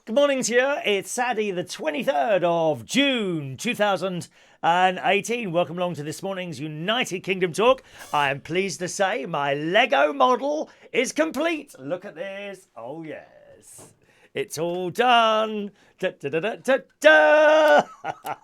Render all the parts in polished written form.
Good morning to you. It's Saturday, the 23rd of June, 2018. Welcome along to this morning's United Kingdom Talk. I am pleased to say my Lego model is complete. Look at this. Oh, yes. It's all done. Da, da, da, da, da,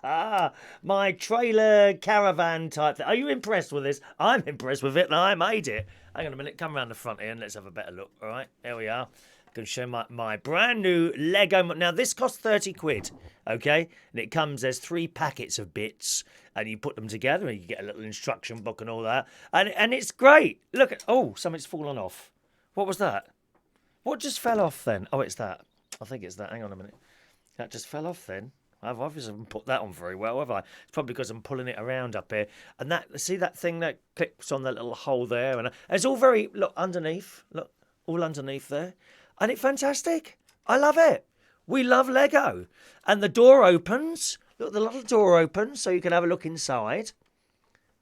da. My trailer caravan type thing. Are you impressed with this? I'm impressed with it and I made it. Hang on a minute. Come around the front here and let's have a better look. All right. There we are. Going to show my brand new Lego. Now, this costs 30 quid, okay? And it comes, there's 3 packets of bits, and you put them together, and you get a little instruction book and all that. And it's great. Look at, oh, something's fallen off. What was that? What just fell off then? Oh, it's that. I think it's that. Hang on a minute. That just fell off then. I've obviously haven't put that on very well, have I? It's probably because I'm pulling it around up here. And that, see that thing that clips on that little hole there? And it's all very, look, underneath. Look, all underneath there. And it's fantastic. I love it. We love Lego. And the door opens. Look, the little door opens so you can have a look inside.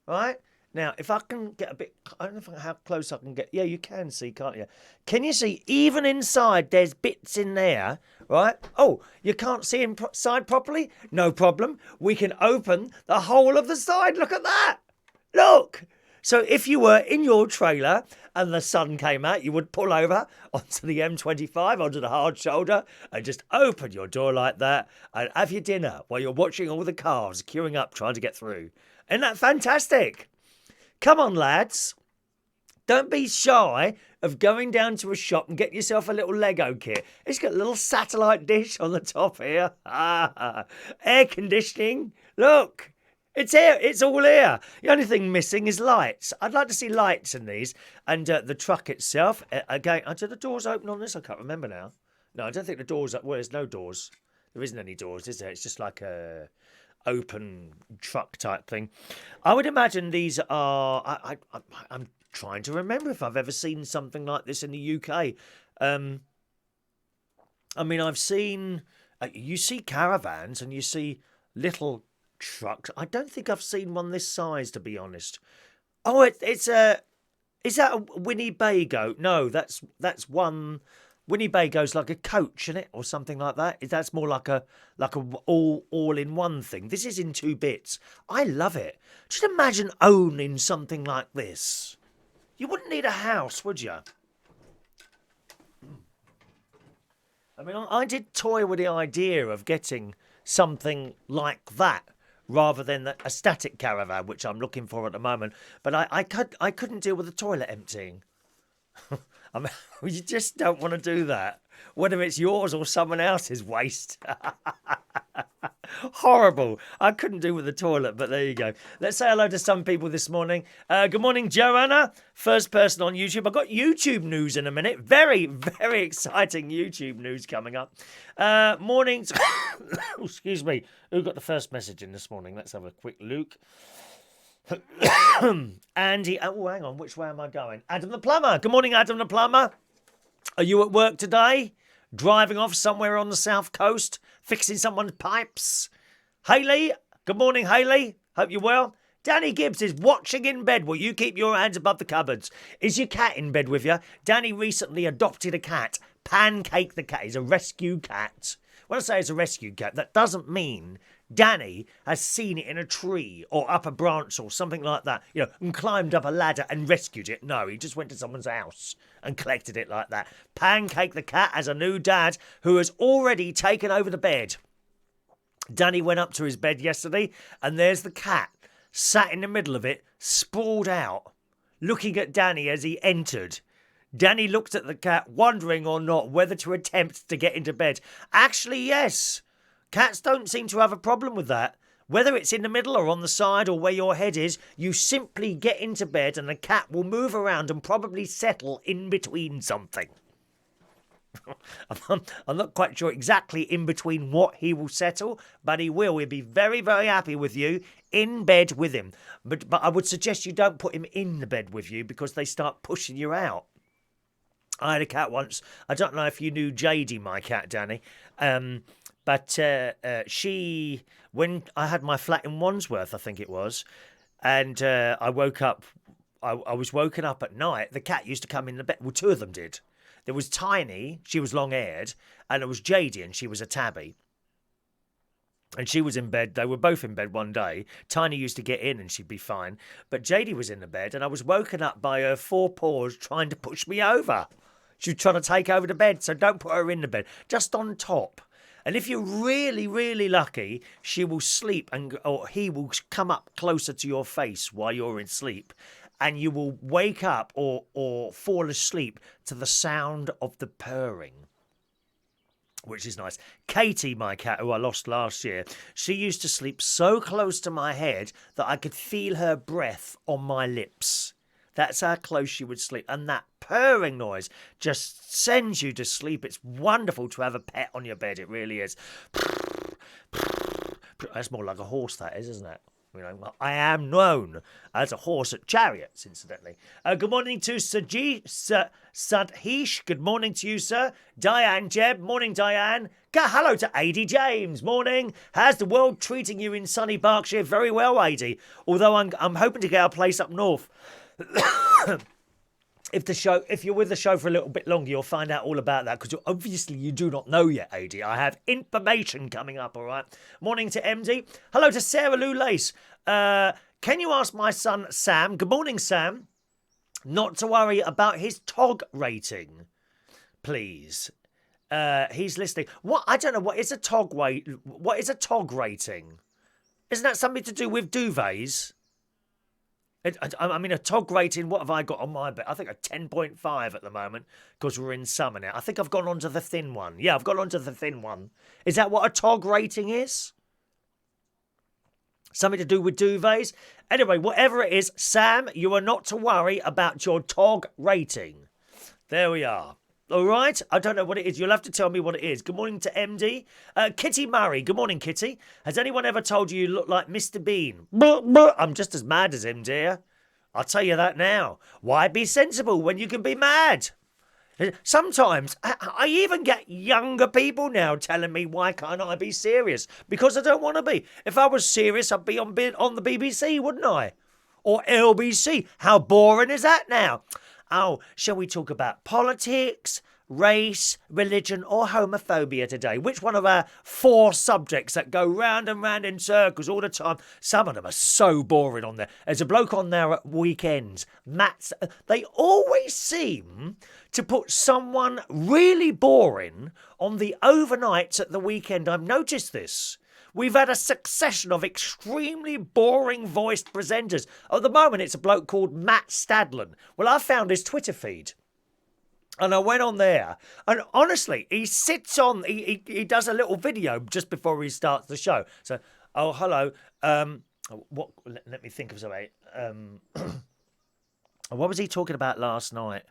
Right? Now, if I can get a bit... I don't know how close I can get. Yeah, you can see, can't you? Can you see? Even inside, there's bits in there. Right? Oh, you can't see inside properly? No problem. We can open the whole of the side. Look at that. Look. So if you were in your trailer and the sun came out, you would pull over onto the M25, onto the hard shoulder, and just open your door like that and have your dinner while you're watching all the cars queuing up trying to get through. Isn't that fantastic? Come on, lads. Don't be shy of going down to a shop and get yourself a little Lego kit. It's got a little satellite dish on the top here. Air conditioning. Look. It's here. It's all here. The only thing missing is lights. I'd like to see lights in these. And the truck itself, again, do the doors open on this? I can't remember now. No, I don't think the doors, well, there's no doors. There isn't any doors, is there? It's just like a open truck type thing. I would imagine these are, I'm trying to remember if I've ever seen something like this in the UK. I mean, I've seen, you see caravans and you see little trucks. I don't think I've seen one this size, to be honest. Oh, it's a... Is that a Winnebago? No, that's one... Winnebago's like a coach, isn't it? Or something like that. That's more like a all-in-one thing. This is in 2 bits. I love it. Just imagine owning something like this. You wouldn't need a house, would you? I mean, I did toy with the idea of getting something like that, rather than a static caravan, which I'm looking for at the moment. But I couldn't deal with the toilet emptying. I mean, you just don't want to do that, whether it's yours or someone else's waste. Horrible. I couldn't do with the toilet, but there you go. Let's say hello to some people this morning. Good morning, Joanna. First person on YouTube. I've got YouTube news in a minute. Very, very exciting YouTube news coming up. Morning. Excuse me. Who got the first message in this morning? Let's have a quick look. Andy. Oh, hang on. Which way am I going? Adam the Plumber. Good morning, Adam the Plumber. Are you at work today? Driving off somewhere on the south coast? Fixing someone's pipes? Hayley. Good morning, Hayley. Hope you're well. Danny Gibbs is watching in bed. Will you keep your hands above the cupboards? Is your cat in bed with you? Danny recently adopted a cat. Pancake the cat. He's a rescue cat. When I say it's a rescue cat, that doesn't mean Danny has seen it in a tree or up a branch or something like that, you know, and climbed up a ladder and rescued it. No, he just went to someone's house and collected it like that. Pancake the cat has a new dad who has already taken over the bed. Danny went up to his bed yesterday and there's the cat sat in the middle of it, sprawled out, looking at Danny as he entered. Danny looked at the cat, wondering or not whether to attempt to get into bed. Actually, yes. Cats don't seem to have a problem with that. Whether it's in the middle or on the side or where your head is, you simply get into bed and the cat will move around and probably settle in between something. I'm not quite sure exactly in between what he will settle, but he will. He'll be very, very happy with you in bed with him. But I would suggest you don't put him in the bed with you because they start pushing you out. I had a cat once. I don't know if you knew Jadie, my cat, Danny. But she, when I had my flat in Wandsworth, I think it was, and I woke up, I was woken up at night. The cat used to come in the bed. Well, 2 of them did. There was Tiny, she was long-haired, and it was Jadie, and she was a tabby. And she was in bed. They were both in bed one day. Tiny used to get in and she'd be fine. But Jadie was in the bed and I was woken up by her four paws trying to push me over. She was trying to take over the bed, so don't put her in the bed. Just on top. And if you're really, really lucky, she will sleep or he will come up closer to your face while you're in sleep. And you will wake up or fall asleep to the sound of the purring, which is nice. Katie, my cat, who I lost last year, she used to sleep so close to my head that I could feel her breath on my lips. That's how close she would sleep. And that purring noise just sends you to sleep. It's wonderful to have a pet on your bed. It really is. That's more like a horse, that is, isn't it? You know, I am known as a horse at chariots, incidentally. Good morning to Sadhish. Good morning to you, sir. Diane Jeb. Morning, Diane. Hello to Adi James. Morning. How's the world treating you in sunny Berkshire? Very well, Adi. Although I'm hoping to get a place up north. If you're with the show for a little bit longer, you'll find out all about that, because obviously you do not know yet, AD. I have information coming up, all right? Morning to MD. Hello to Sarah Lou Lace. Can you ask my son, Sam, good morning, Sam, not to worry about his TOG rating, please? He's listening. What? I don't know. What is a TOG What is a TOG rating? Isn't that something to do with duvets? I mean, a TOG rating, what have I got on my bed? I think a 10.5 at the moment, because we're in summer now. I think I've gone on to the thin one. Yeah, I've gone on to the thin one. Is that what a TOG rating is? Something to do with duvets? Anyway, whatever it is, Sam, you are not to worry about your TOG rating. There we are. All right? I don't know what it is. You'll have to tell me what it is. Good morning to MD. Kitty Murray. Good morning, Kitty. Has anyone ever told you look like Mr. Bean? I'm just as mad as him, dear. I'll tell you that now. Why be sensible when you can be mad? Sometimes I even get younger people now telling me, why can't I be serious? Because I don't want to be. If I was serious, I'd be on the BBC, wouldn't I? Or LBC. How boring is that now? Oh, shall we talk about politics, race, religion, or homophobia today? Which one of our 4 subjects that go round and round in circles all the time? Some of them are so boring on there. There's a bloke on there at weekends. They always seem to put someone really boring on the overnights at the weekend. I've noticed this. We've had a succession of extremely boring-voiced presenters. At the moment, it's a bloke called Matt Stadlen. Well, I found his Twitter feed, and I went on there. And honestly, he sits on... He does a little video just before he starts the show. So, oh, hello. What? Let me think of something. What was he talking about last night?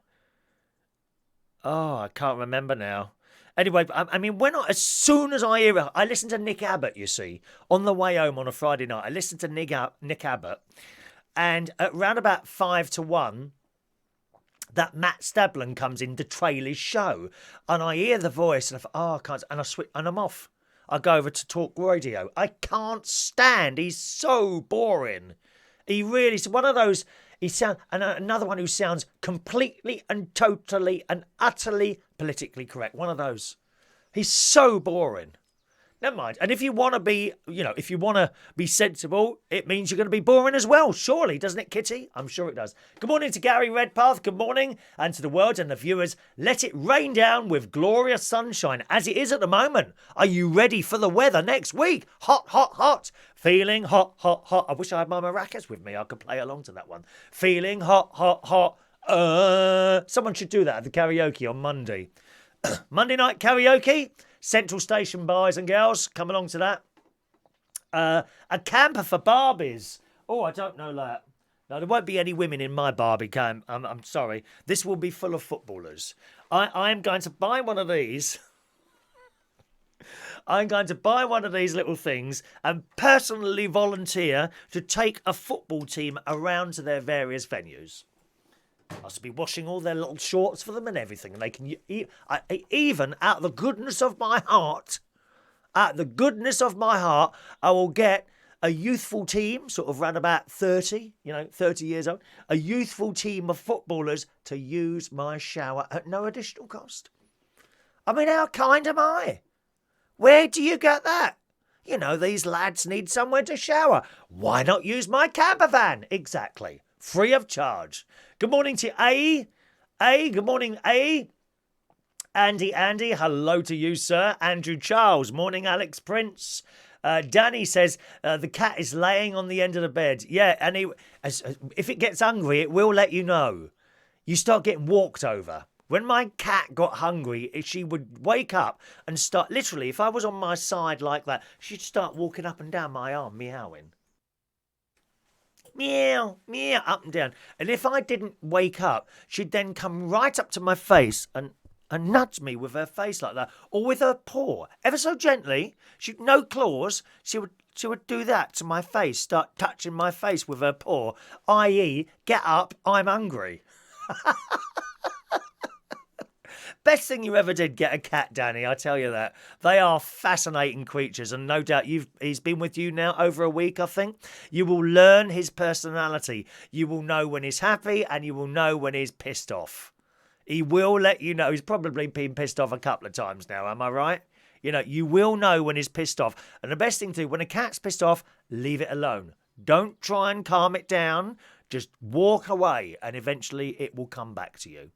Oh, I can't remember now. Anyway, I mean, as soon as I hear it, I listen to Nick Abbott, you see, on the way home on a Friday night. I listen to Nick Abbott, and at round about 5 to 1, that Matt Stadlen comes in to trail his show, and I hear the voice, and I thought, I can't, and I switch, and I'm off. I go over to Talk Radio. I can't stand. He's so boring. He really is one of those. Another one who sounds completely and totally and utterly politically correct. One of those. He's so boring. Never mind. And if you want to be, if you want to be sensible, it means you're going to be boring as well. Surely, doesn't it, Kitty? I'm sure it does. Good morning to Gary Redpath. Good morning. And to the world and the viewers. Let it rain down with glorious sunshine as it is at the moment. Are you ready for the weather next week? Hot, hot, hot. Feeling hot, hot, hot. I wish I had my maracas with me. I could play along to that one. Feeling hot, hot, hot. Someone should do that at the karaoke on Monday. Monday night karaoke. Central Station boys and girls, come along to that. A camper for Barbies. Oh, I don't know that. No, there won't be any women in my Barbie camp. I'm sorry. This will be full of footballers. I'm going to buy one of these. I'm going to buy one of these little things and personally volunteer to take a football team around to their various venues. I should be washing all their little shorts for them and everything. And they can even out of the goodness of my heart, I will get a youthful team, sort of around about 30, 30 years old, a youthful team of footballers to use my shower at no additional cost. I mean, how kind am I? Where do you get that? These lads need somewhere to shower. Why not use my Caravan? Exactly. Free of charge. Good morning to A. Good morning, A. Andy, hello to you, sir. Andrew Charles, morning, Alex Prince. Danny says the cat is laying on the end of the bed. Yeah, and if it gets hungry, it will let you know. You start getting walked over. When my cat got hungry, she would wake up and start, literally, if I was on my side like that, she'd start walking up and down my arm, meowing. Meow, meow, up and down. And if I didn't wake up, she'd then come right up to my face and nudge me with her face like that, or with her paw, ever so gently. No claws. She would do that to my face, start touching my face with her paw, i.e., get up, I'm hungry. Best thing you ever did, get a cat, Danny, I tell you that. They are fascinating creatures, and no doubt he's been with you now over a week, I think. You will learn his personality. You will know when he's happy, and you will know when he's pissed off. He will let you know. He's probably been pissed off a couple of times now, am I right? You will know when he's pissed off. And the best thing to do, when a cat's pissed off, leave it alone. Don't try and calm it down. Just walk away, and eventually it will come back to you.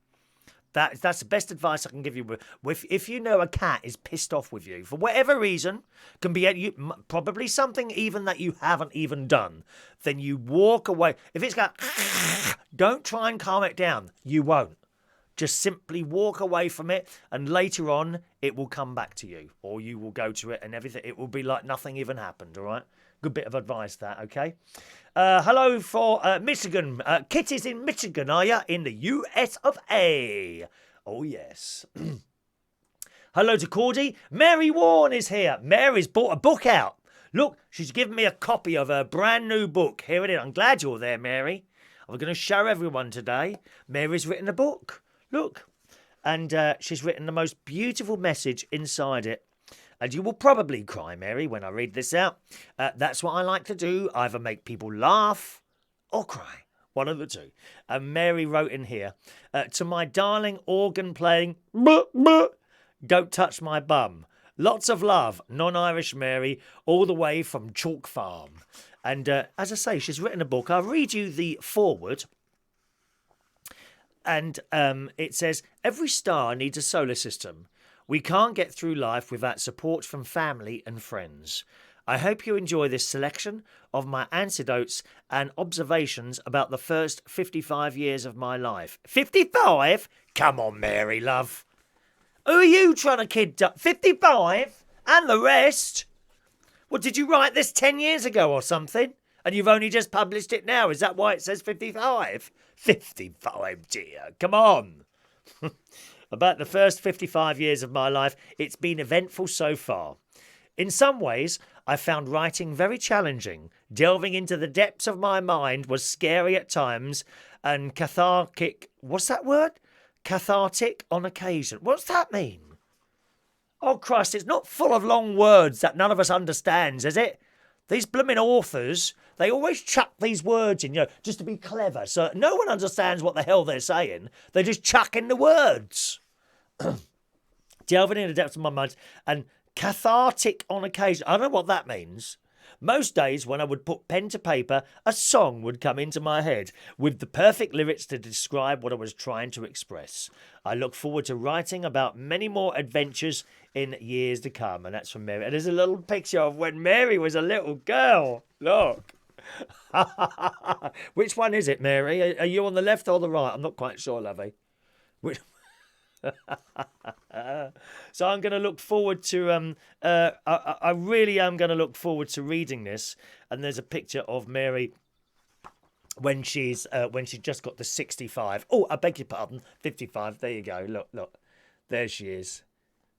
That's the best advice I can give you. If you know a cat is pissed off with you, for whatever reason, can be probably something even that you haven't even done, then you walk away. If it's got, don't try and calm it down. You won't. Just simply walk away from it, and later on, it will come back to you, or you will go to it and everything. It will be like nothing even happened, all right? Good bit of advice, that, okay? Hello for Michigan. Kitty's in Michigan, are you? In the US of A. Oh, yes. Hello to Cordy. Mary Warren is here. Mary's bought a book out. Look, she's given me a copy of her brand new book. Here it is. I'm glad you're there, Mary. I'm going to show everyone today. Mary's written a book. Look. And she's written the most beautiful message inside it. And you will probably cry, Mary, when I read this out. That's what I like to do. Either make people laugh or cry. One of the two. And Mary wrote in here, to my darling organ-playing, don't touch my bum. Lots of love, non-Irish Mary, all the way from Chalk Farm. And as I say, she's written a book. I'll read you the foreword. And it says, every star needs a solar system. We can't get through life without support from family and friends. I hope you enjoy this selection of my anecdotes and observations about the first 55 years of my life. 55? Come on, Mary, love. Who are you trying to kid up? 55? And the rest? Well, did you write this 10 years ago or something? And you've only just published it now. Is that why it says 55? 55, dear. Come on. About the first 55 years of my life, it's been eventful so far. In some ways, I found writing very challenging. Delving into the depths of my mind was scary at times and cathartic. What's that word? Cathartic on occasion. What's that mean? Oh, Christ, it's not full of long words that none of us understands, is it? These blooming authors, they always chuck these words in, just to be clever. So no one understands what the hell they're saying. They just chuck in the words. Delving in the depths of my mind and cathartic on occasion. I don't know what that means. Most days when I would put pen to paper, a song would come into my head with the perfect lyrics to describe what I was trying to express. I look forward to writing about many more adventures in years to come. And that's from Mary. And there's a little picture of when Mary was a little girl. Look. Which one is it, Mary? Are you on the left or the right? I'm not quite sure, lovey. Which... So I'm going to look forward to I really am going to look forward to reading this. And there's a picture of Mary when she just got to 65. Oh, I beg your pardon, 55. There you go. Look, there she is,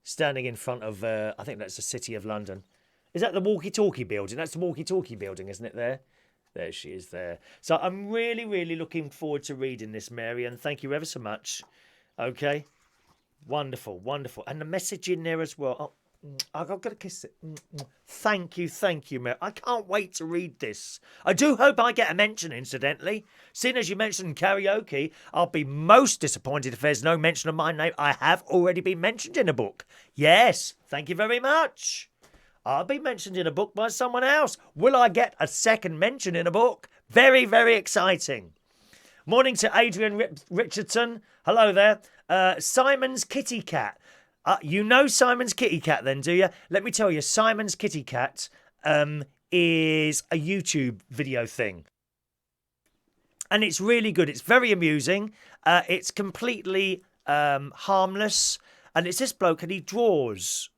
standing in front of I think that's the City of London. Is that the walkie-talkie building? That's the walkie-talkie building, isn't it? There she is there. So I'm really, really looking forward to reading this, Mary, and thank you ever so much. Okay. Wonderful, wonderful. And the message in there as well. Oh, I've got to kiss it. Thank you, Mary. I can't wait to read this. I do hope I get a mention, incidentally. Seeing as you mentioned karaoke, I'll be most disappointed if there's no mention of my name. I have already been mentioned in a book. Yes, thank you very much. I'll be mentioned in a book by someone else. Will I get a second mention in a book? Very, very exciting. Morning to Adrian Richardson. Hello there. Simon's Kitty Cat. You know Simon's Kitty Cat then, do you? Let me tell you, Simon's Kitty Cat is a YouTube video thing. And it's really good. It's very amusing. It's completely harmless. And it's this bloke and he draws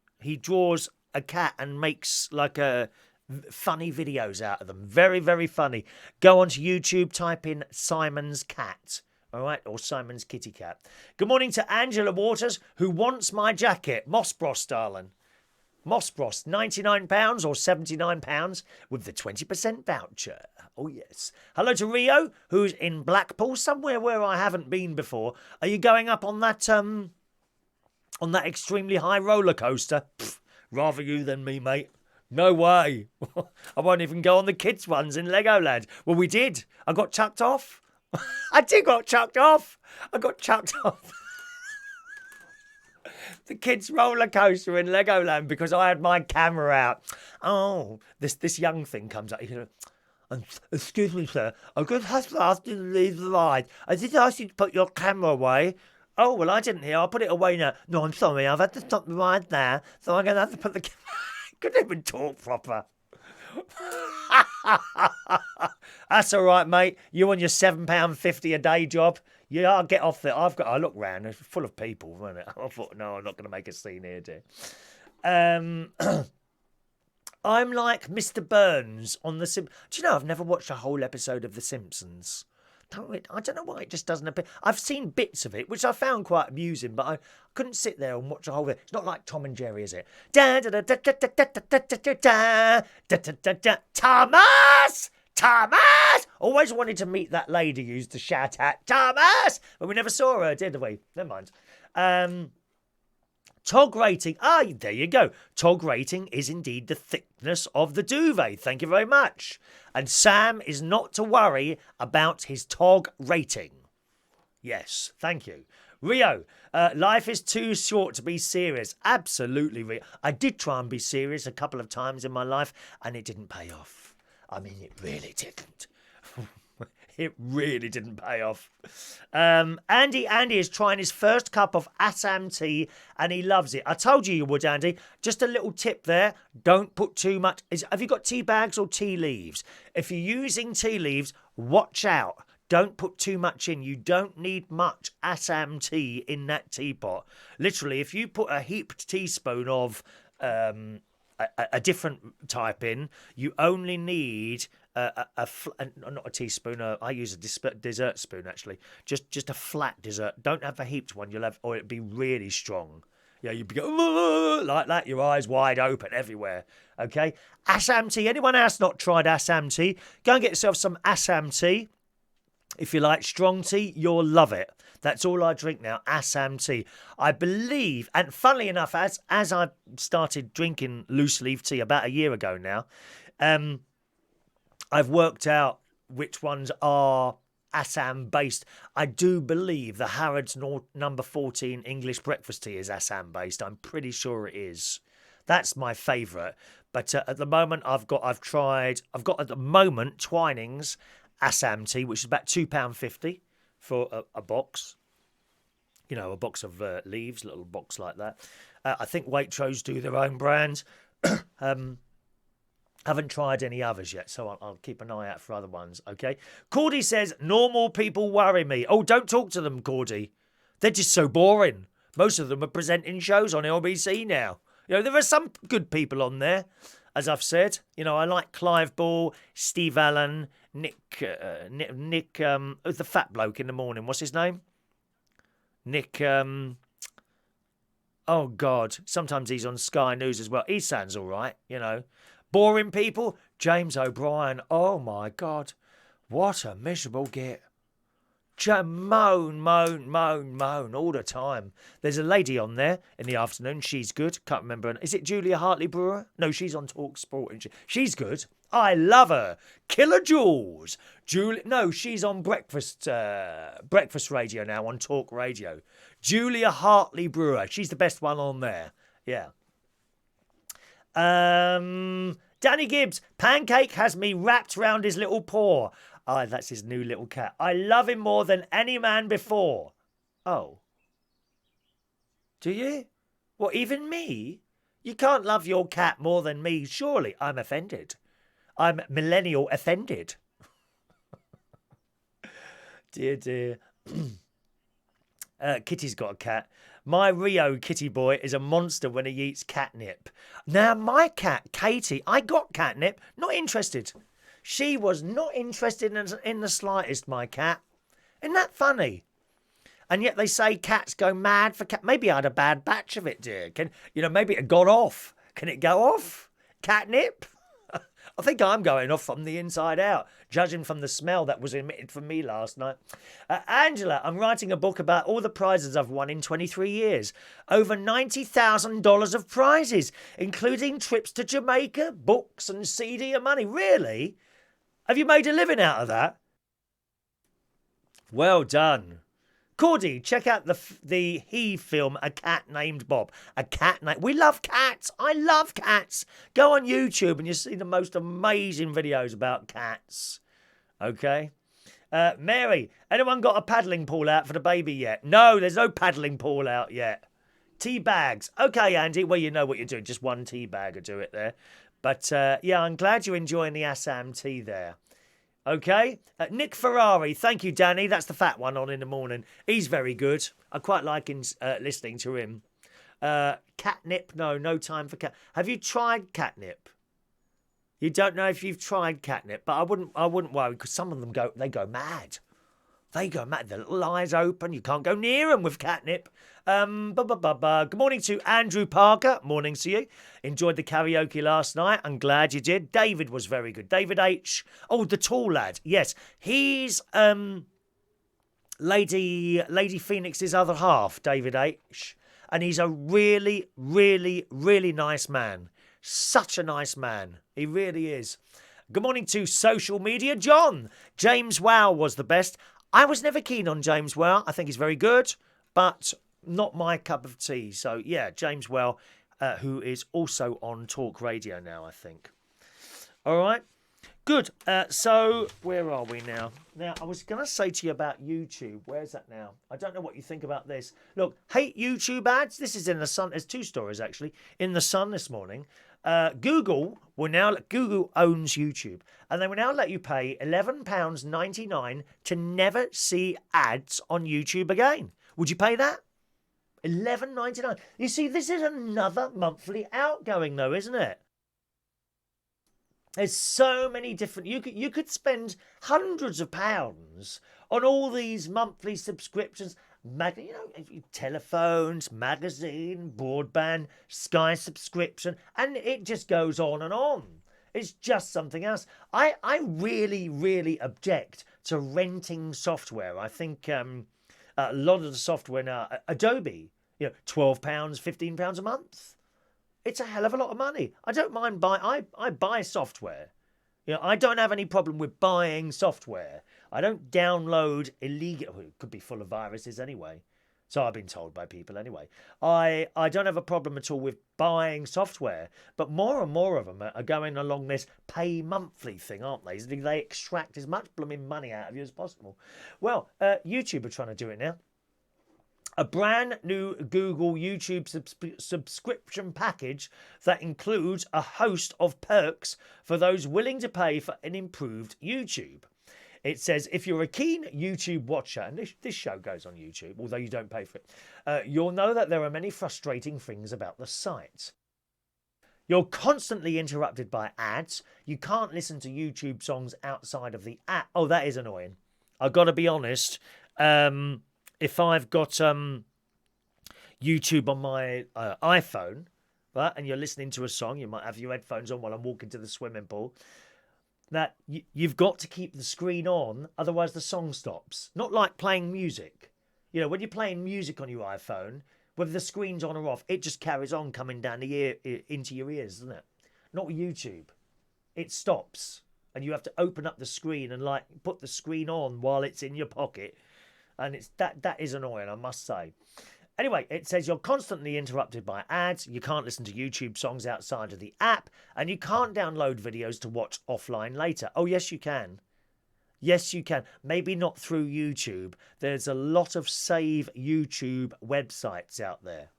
a cat and makes like funny videos out of them. Very, very funny. Go onto YouTube, type in Simon's Cat. All right, or Simon's Kitty Cat. Good morning to Angela Waters, who wants my jacket. Mossbross, darling. Mossbross, £99 or £79 with the 20% voucher. Oh, yes. Hello to Rio, who's in Blackpool, somewhere where I haven't been before. Are you going up on that extremely high roller coaster? Pfft, rather you than me, mate. No way. I won't even go on the kids' ones in Legoland. Well, we did. I got chucked off. I got chucked off. The kids' roller coaster in Legoland because I had my camera out. Oh, this young thing comes up. Excuse me, sir. I just have to ask you to leave the ride. I did ask you to put your camera away. Oh, well, I didn't hear. I'll put it away now. No, I'm sorry. I've had to stop the ride there, so I'm going to have to put the camera... Couldn't even talk proper. That's all right, mate. You on your £7.50 a day job? Yeah, I'll get off there. I look round. It's full of people, isn't it? I thought, no, I'm not going to make a scene here, dear. I'm like Mr. Burns on The Simpsons. Do you know, I've never watched a whole episode of The Simpsons. I don't know why it just doesn't appear. I've seen bits of it, which I found quite amusing, but I couldn't sit there and watch a whole thing. It's not like Tom and Jerry, is it? Thomas! Thomas! Always wanted to meet that lady who used to shout at Thomas, but we never saw her, did we? Never mind. Tog rating. There you go. Tog rating is indeed the thickness of the duvet. Thank you very much. And Sam is not to worry about his Tog rating. Yes, thank you. Rio, life is too short to be serious. Absolutely, Rio. I did try and be serious a couple of times in my life, and it didn't pay off. I mean, it really didn't. It really didn't pay off. Andy is trying his first cup of Assam tea and he loves it. I told you would, Andy. Just a little tip there. Don't put too much. Have you got tea bags or tea leaves? If you're using tea leaves, watch out. Don't put too much in. You don't need much Assam tea in that teapot. Literally, if you put a heaped teaspoon of a different type in, you only need not a teaspoon. I use a dessert spoon actually. Just a flat dessert. Don't have a heaped one. Or it'll be really strong. Yeah, you'd be going like that. Your eyes wide open everywhere. Okay, Assam tea. Anyone else not tried Assam tea? Go and get yourself some Assam tea. If you like strong tea, you'll love it. That's all I drink now, Assam tea. I believe, and funnily enough, as I started drinking loose leaf tea about a year ago now, I've worked out which ones are Assam based. I do believe the Harrods number 14 English breakfast tea is Assam based. I'm pretty sure it is. That's my favourite. But at the moment, I've got at the moment Twinings Assam tea, which is about £2.50 for a box. You know, a box of leaves, a little box like that. I think Waitrose do their own brand. Haven't tried any others yet, so I'll keep an eye out for other ones, okay? Cordy says, normal people worry me. Oh, don't talk to them, Cordy. They're just so boring. Most of them are presenting shows on LBC now. You know, there are some good people on there, as I've said. You know, I like Clive Ball, Steve Allen, Nick, the fat bloke in the morning. What's his name? Nick, oh, God. Sometimes he's on Sky News as well. He sounds all right, you know. Boring people, James O'Brien. Oh, my God. What a miserable git. moan all the time. There's a lady on there in the afternoon. She's good. Can't remember. Is it Julia Hartley-Brewer? No, she's on Talk Sport. She's good. I love her. Killer Jules. No, she's on breakfast radio now on Talk Radio. Julia Hartley-Brewer. She's the best one on there. Yeah. Danny Gibbs. Pancake has me wrapped round his little paw. Oh, that's his new little cat. I love him more than any man before. Oh. Do you? What, even me? You can't love your cat more than me, surely. I'm offended. I'm millennial offended. Dear. Kitty's got a cat. My Rio kitty boy is a monster when he eats catnip. Now, my cat, Katie, I got catnip. Not interested. She was not interested in the slightest, my cat. Isn't that funny? And yet they say cats go mad for cat. Maybe I had a bad batch of it, dear. Maybe it got off. Can it go off? Catnip? I think I'm going off from the inside out, judging from the smell that was emitted from me last night. Angela, I'm writing a book about all the prizes I've won in 23 years. Over $90,000 of prizes, including trips to Jamaica, books and CD and money. Really? Have you made a living out of that? Well done. Cordy, check out the He film, A Cat Named Bob. We love cats. I love cats. Go on YouTube and you see the most amazing videos about cats. Okay? Mary, anyone got a paddling pool out for the baby yet? No, there's no paddling pool out yet. Tea bags. Okay, Andy. Well, you know what you're doing. Just one tea bag will do it there. But, yeah, I'm glad you're enjoying the Assam tea there. Okay? Nick Ferrari. Thank you, Danny. That's the fat one on in the morning. He's very good. I quite like listening to him. Catnip. No time for cat. Have you tried catnip? You don't know if you've tried catnip, but I wouldn't worry because some of them go mad. They go mad. The little eyes open. You can't go near them with catnip. Good morning to Andrew Parker. Morning to you. Enjoyed the karaoke last night. I'm glad you did. David was very good. David H. Oh, the tall lad. Yes. He's Lady Phoenix's other half, David H. And he's a really, really, really nice man. Such a nice man. He really is. Good morning to social media. John. James Wow was the best. I was never keen on James Well. I think he's very good, but not my cup of tea. So, yeah, James Well, who is also on Talk Radio now, I think. All right. Good. So, where are we now? Now, I was going to say to you about YouTube. Where's that now? I don't know what you think about this. Look, hate YouTube ads. This is in the Sun. There's two stories, actually, in the Sun this morning. Google owns YouTube, and they will now let you pay £11.99 to never see ads on YouTube again. Would you pay that? £11.99. You see, this is another monthly outgoing, though, isn't it? There's so many different. You could spend hundreds of pounds on all these monthly subscriptions. Telephones, magazine, broadband, Sky subscription, and it just goes on and on. It's just something else. I really, really object to renting software. I think a lot of the software now, Adobe, £12, £15 a month. It's a hell of a lot of money. I don't mind buying. I buy software. I don't have any problem with buying software. I don't download illegal. It could be full of viruses anyway. So I've been told by people anyway. I don't have a problem at all with buying software. But more and more of them are going along this pay monthly thing, aren't they? They extract as much blooming money out of you as possible. Well, YouTube are trying to do it now. A brand new Google YouTube subscription package that includes a host of perks for those willing to pay for an improved YouTube. It says, if you're a keen YouTube watcher, and this show goes on YouTube, although you don't pay for it, you'll know that there are many frustrating things about the site. You're constantly interrupted by ads. You can't listen to YouTube songs outside of the app. Oh, that is annoying. I've got to be honest. If I've got YouTube on my iPhone, right, and you're listening to a song, you might have your headphones on while I'm walking to the swimming pool. that you've got to keep the screen on, otherwise the song stops. Not like playing music. You know, when you're playing music on your iPhone, whether the screen's on or off, it just carries on coming down the ear into your ears, doesn't it? Not with YouTube. It stops, and you have to open up the screen and like put the screen on while it's in your pocket, and it's that is annoying, I must say. Anyway, it says you're constantly interrupted by ads, you can't listen to YouTube songs outside of the app, and you can't download videos to watch offline later. Oh, yes, you can. Yes, you can. Maybe not through YouTube. There's a lot of save YouTube websites out there.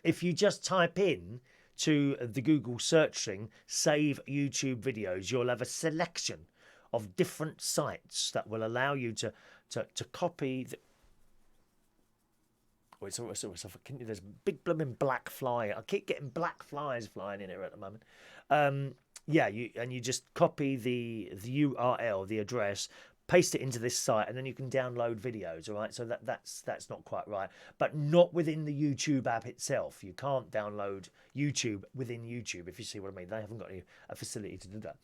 If you just type in to the Google search thing, save YouTube videos, you'll have a selection of different sites that will allow you to copy the... Oh, there's a big blooming black fly. I keep getting black flies flying in here at the moment. Yeah, you just copy the URL, the address, paste it into this site, and then you can download videos. All right, so that's not quite right, but not within the YouTube app itself. You can't download YouTube within YouTube, if you see what I mean. They haven't got a facility to do that.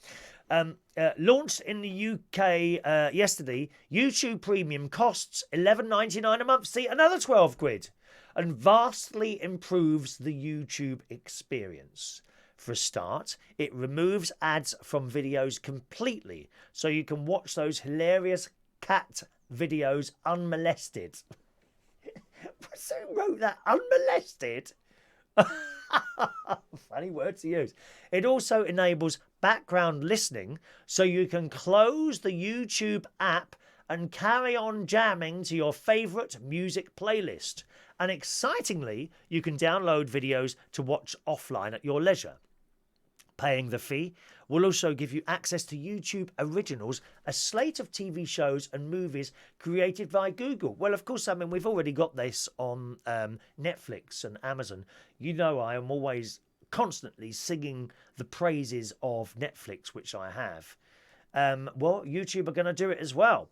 Launched in the UK yesterday, YouTube Premium costs $11.99 a month. See, another 12 quid, and vastly improves the YouTube experience. For a start, it removes ads from videos completely, so you can watch those hilarious cat videos unmolested. Who wrote that? Unmolested? Funny word to use. It also enables background listening, so you can close the YouTube app and carry on jamming to your favourite music playlist. And excitingly, you can download videos to watch offline at your leisure. Paying the fee will also give you access to YouTube Originals, a slate of TV shows and movies created by Google. Well, of course, I mean, we've already got this on Netflix and Amazon. You know, I am always constantly singing the praises of Netflix, which I have. Well, YouTube are going to do it as well.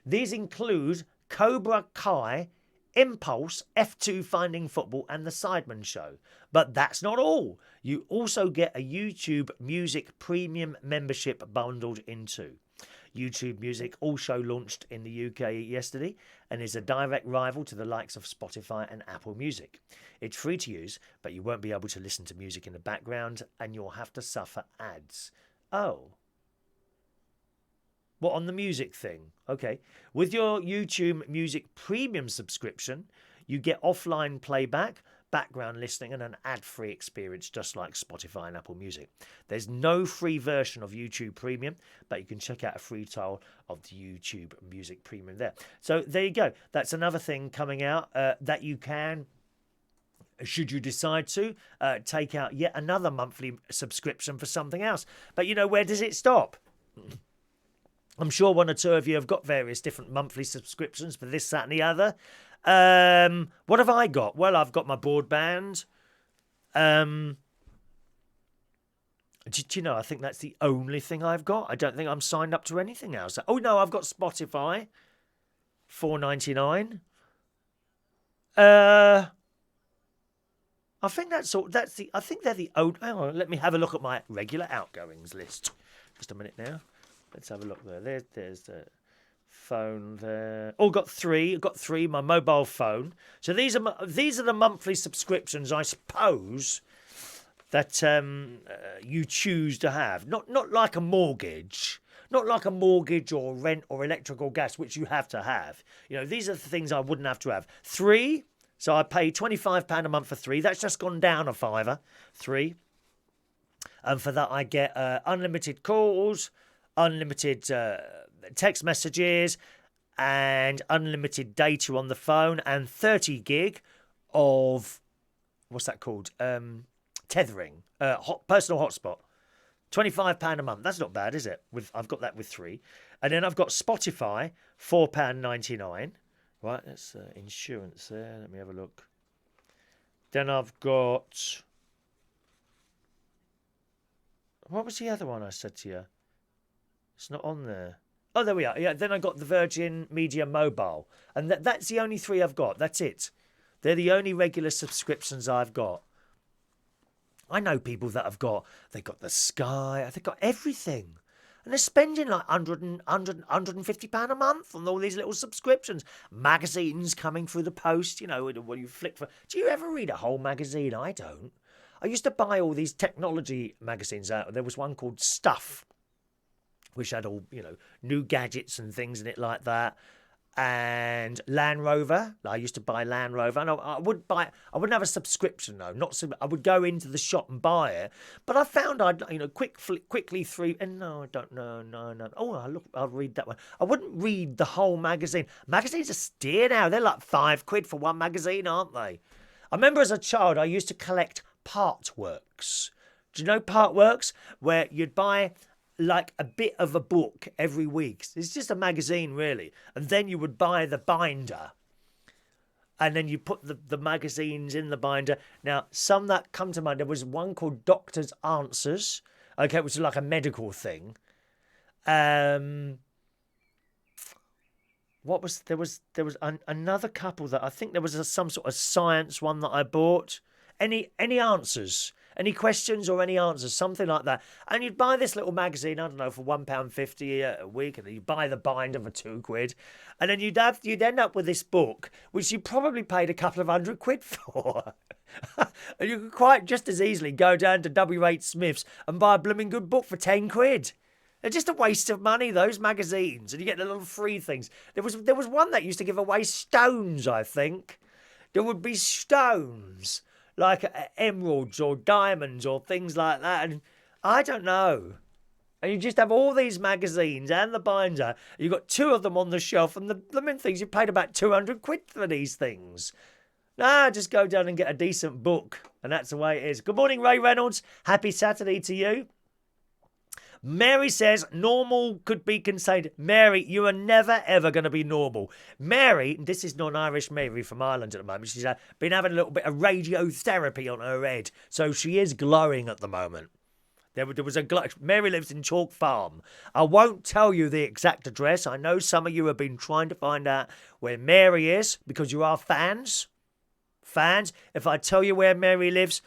These include Cobra Kai, Impulse, F2 Finding Football, and The Sidemen Show. But that's not all. You also get a YouTube Music Premium membership bundled into. YouTube Music also launched in the UK yesterday and is a direct rival to the likes of Spotify and Apple Music. It's free to use, but you won't be able to listen to music in the background and you'll have to suffer ads. Oh. What, on the music thing? Okay. With your YouTube Music Premium subscription, you get offline playback, background listening, and an ad-free experience just like Spotify and Apple Music. There's no free version of YouTube Premium, but you can check out a free trial of the YouTube Music Premium there. So there you go. That's another thing coming out that you can, should you decide to, take out yet another monthly subscription for something else. But, you know, where does it stop? I'm sure one or two of you have got various different monthly subscriptions for this, that and the other. What have I got? Well, I've got my broadband. Do you know, I think that's the only thing I've got. I don't think I'm signed up to anything else. Oh, no, I've got Spotify. $4.99. I think that's all. I think they're the old. Hang on, let me have a look at my regular outgoings list. Just a minute now. Let's have a look there. There's the phone there. Oh, got three. My mobile phone. So these are the monthly subscriptions, I suppose, that you choose to have. Not like a mortgage. Not like a mortgage or rent or electric or gas, which you have to have. You know, these are the things I wouldn't have to have. 3. So I pay £25 a month for 3. That's just gone down a fiver. 3. And for that I get unlimited calls, unlimited text messages, and unlimited data on the phone, and 30 gig of, what's that called? Tethering, personal hotspot. £25 a month. That's not bad, is it? I've got that with 3. And then I've got Spotify, £4.99. Right, that's insurance there. Let me have a look. Then I've got... What was the other one I said to you? It's not on there. Oh, there we are. Yeah, then I got the Virgin Media Mobile. And that's the only 3 I've got. That's it. They're the only regular subscriptions I've got. I know people that they've got the Sky, they've got everything. And they're spending like £150 a month on all these little subscriptions. Magazines coming through the post, when you flick for... Do you ever read a whole magazine? I don't. I used to buy all these technology magazines out. There was one called Stuff, which had all, new gadgets and things in it like that. And Land Rover. I used to buy Land Rover. And I wouldn't have a subscription though. I would go into the shop and buy it. But I found I'd, quickly through. And no, I don't know. No. Oh, I'll read that one. I wouldn't read the whole magazine. Magazines are dear now. They're like £5 for one magazine, aren't they? I remember as a child, I used to collect Partworks. Do you know Partworks? Where you'd buy like a bit of a book every week. It's just a magazine, really. And then you would buy the binder. And then you put the magazines in the binder. Now, some that come to mind, there was one called Doctor's Answers. Okay, which was like a medical thing. There was another couple that I think there was some sort of science one that I bought. Any answers? Any questions or any answers? Something like that. And you'd buy this little magazine, I don't know, for £1.50 a week, and then you buy the binder for £2. And then you'd end up with this book, which you probably paid a couple of £100 for. And you could quite just as easily go down to W.H. Smith's and buy a blooming good book for £10. They're just a waste of money, those magazines. And you get the little free things. There was one that used to give away stones, I think. There would be stones, like emeralds or diamonds or things like that. And I don't know. And you just have all these magazines and the binder. You've got two of them on the shelf, and the blooming things, you paid about £200 for these things. Nah, just go down and get a decent book. And that's the way it is. Good morning, Ray Reynolds. Happy Saturday to you. Mary says normal could be contained. Mary, you are never, ever going to be normal. Mary, this is non-Irish Mary from Ireland at the moment. She's been having a little bit of radiotherapy on her head. So she is glowing at the moment. There was a glow. Mary lives in Chalk Farm. I won't tell you the exact address. I know some of you have been trying to find out where Mary is because you are fans. Fans, if I tell you where Mary lives...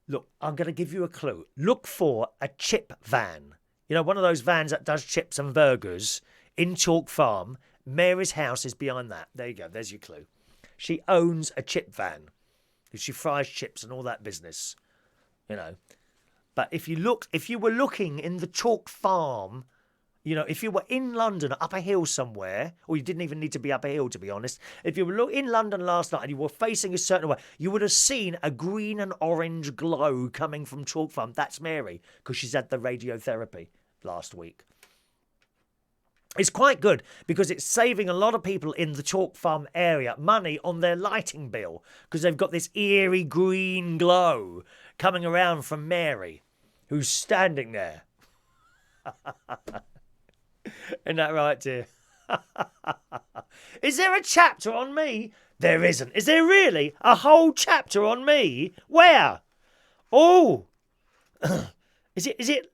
Look, I'm going to give you a clue. Look for a chip van. You know, one of those vans that does chips and burgers in Chalk Farm. Mary's house is behind that. There you go. There's your clue. She owns a chip van. She fries chips and all that business. You know. But if you were looking in the Chalk Farm, you know, if you were in London, up a hill somewhere, or you didn't even need to be up a hill, to be honest. If you were in London last night and you were facing a certain way, you would have seen a green and orange glow coming from Chalk Farm. That's Mary, because she's had the radiotherapy last week. It's quite good because it's saving a lot of people in the Chalk Farm area money on their lighting bill because they've got this eerie green glow coming around from Mary, who's standing there. Isn't that right, dear? Is there a chapter on me? There isn't. Is there really a whole chapter on me? Where? Oh, is it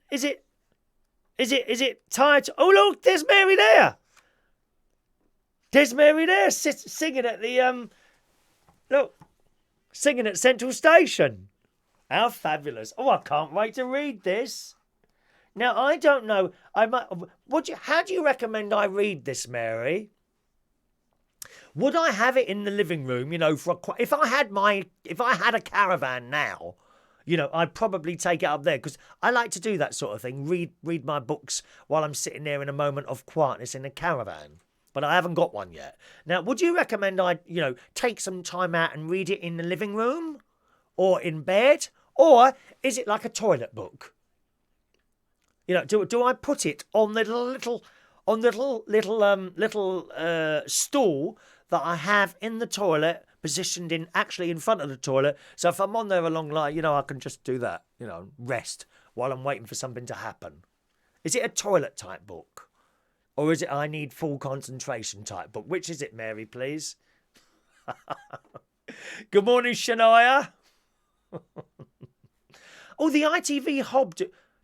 tied to... Oh, look, there's Mary there. There's Mary there, singing at the look, singing at Central Station. How fabulous! Oh, I can't wait to read this. Now, I don't know. How do you recommend I read this, Mary? Would I have it in the living room? You know, if I had a caravan now, you know, I'd probably take it up there because I like to do that sort of thing. Read my books while I'm sitting there in a moment of quietness in a caravan. But I haven't got one yet. Now, would you recommend I, you know, take some time out and read it in the living room, or in bed, or is it like a toilet book? You know, do I put it on the little stool that I have in the toilet, positioned in front of the toilet? So if I'm on there a long line, you know, I can just do that, you know, rest while I'm waiting for something to happen. Is it a toilet type book, or is it I need full concentration type book? Which is it, Mary? Please. Good morning, Shania. Oh, the ITV Hob.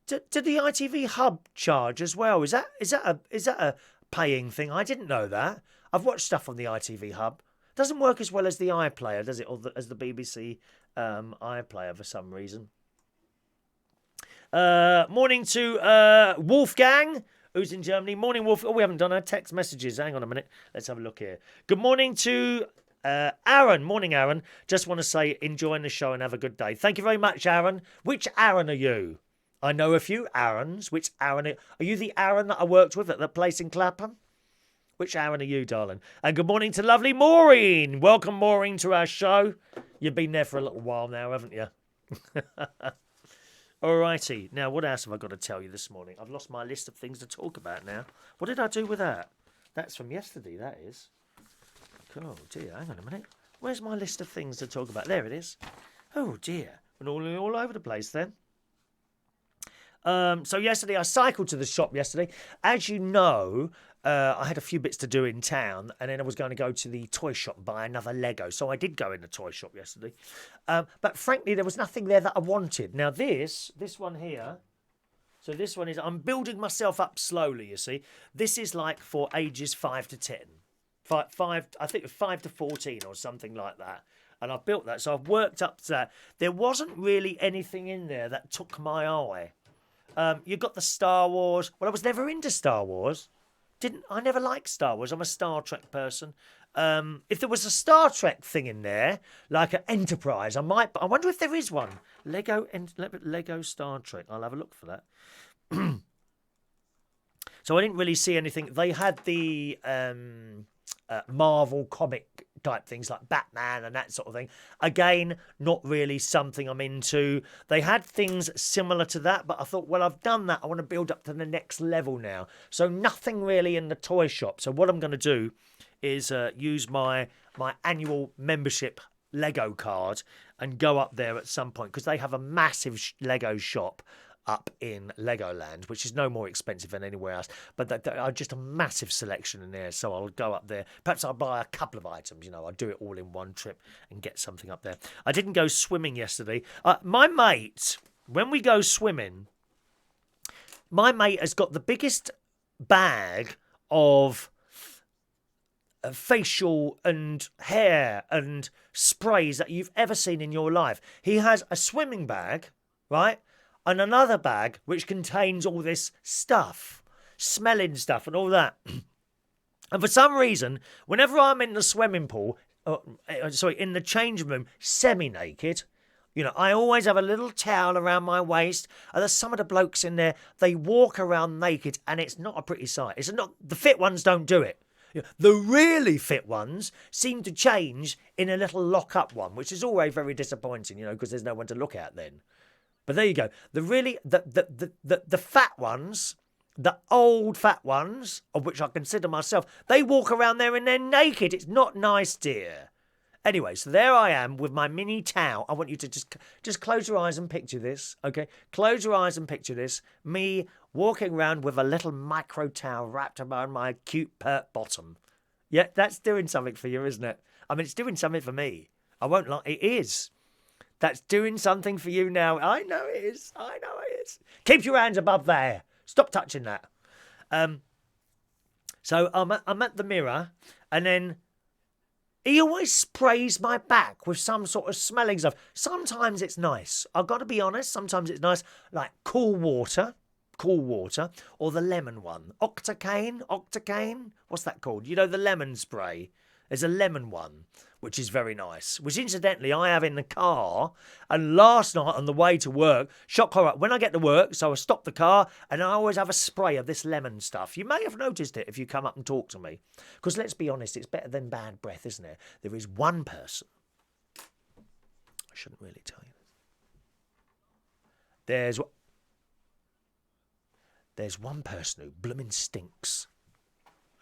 Did the ITV Hub charge as well? Is that a paying thing? I didn't know that. I've watched stuff on the ITV Hub. Doesn't work as well as the iPlayer, does it? Or as the BBC iPlayer for some reason. Morning to Wolfgang, who's in Germany. Morning, Wolf. Oh, we haven't done our text messages. Hang on a minute. Let's have a look here. Good morning to Aaron. Morning, Aaron. Just want to say enjoying the show and have a good day. Thank you very much, Aaron. Which Aaron are you? I know a few Aarons. Which Aaron are you? The Aaron that I worked with at the place in Clapham? Which Aaron are you, darling? And good morning to lovely Maureen. Welcome, Maureen, to our show. You've been there for a little while now, haven't you? Alrighty. Now, what else have I got to tell you this morning? I've lost my list of things to talk about now. What did I do with that? That's from yesterday, that is. Oh, dear. Hang on a minute. Where's my list of things to talk about? There it is. Oh, dear. And all over the place then. So yesterday, I cycled to the shop yesterday. As you know, I had a few bits to do in town, and then I was going to go to the toy shop and buy another Lego. So I did go in the toy shop yesterday. But frankly, there was nothing there that I wanted. Now this one here, so this one is, I'm building myself up slowly, you see. This is like for ages 5 to 10. I think 5 to 14 or something like that. And I've built that, so I've worked up to that. There wasn't really anything in there that took my eye. You got the Star Wars. Well, I was never into Star Wars. I never liked Star Wars. I'm a Star Trek person. If there was a Star Trek thing in there, like an Enterprise, I might. I wonder if there is one. Lego Star Trek. I'll have a look for that. So I didn't really see anything. They had the Marvel comic type things like Batman and that sort of thing. Again, not really something I'm into. They had things similar to that, but I thought, well, I've done that. I want to build up to the next level now. So nothing really in the toy shop. So what I'm going to do is use my annual membership Lego card and go up there at some point, because they have a massive Lego shop up in Legoland, which is no more expensive than anywhere else. But there are just a massive selection in there, so I'll go up there. Perhaps I'll buy a couple of items, I'll do it all in one trip and get something up there. I didn't go swimming yesterday. My mate, when we go swimming, my mate has got the biggest bag of facial and hair and sprays that you've ever seen in your life. He has a swimming bag, right? And another bag which contains all this stuff, smelling stuff and all that. And for some reason, whenever I'm in the swimming pool, in the changing room, semi-naked, I always have a little towel around my waist. And there's some of the blokes in there, they walk around naked, and it's not a pretty sight. The fit ones don't do it. The really fit ones seem to change in a little lock-up one, which is always very disappointing, because there's no one to look at then. But there you go. The fat ones, the old fat ones, of which I consider myself, they walk around there and they're naked. It's not nice, dear. Anyway, so there I am with my mini towel. I want you to just close your eyes and picture this, okay? Close your eyes and picture this. Me walking around with a little micro towel wrapped around my cute pert bottom. Yeah, that's doing something for you, isn't it? I mean, it's doing something for me. I won't lie. It is. That's doing something for you now. I know it is. Keep your hands above there. Stop touching that. So I'm at the mirror, and then he always sprays my back with some sort of smelling stuff. Sometimes it's nice. I've got to be honest. Sometimes it's nice, like cool water, or the lemon one. Octocane. What's that called? The lemon spray. There's a lemon one, which is very nice, which incidentally I have in the car. And last night on the way to work, shock horror, when I get to work, so I stop the car and I always have a spray of this lemon stuff. You may have noticed it if you come up and talk to me. Because let's be honest, it's better than bad breath, isn't it? There is one person. I shouldn't really tell you this. There's one person who blooming stinks.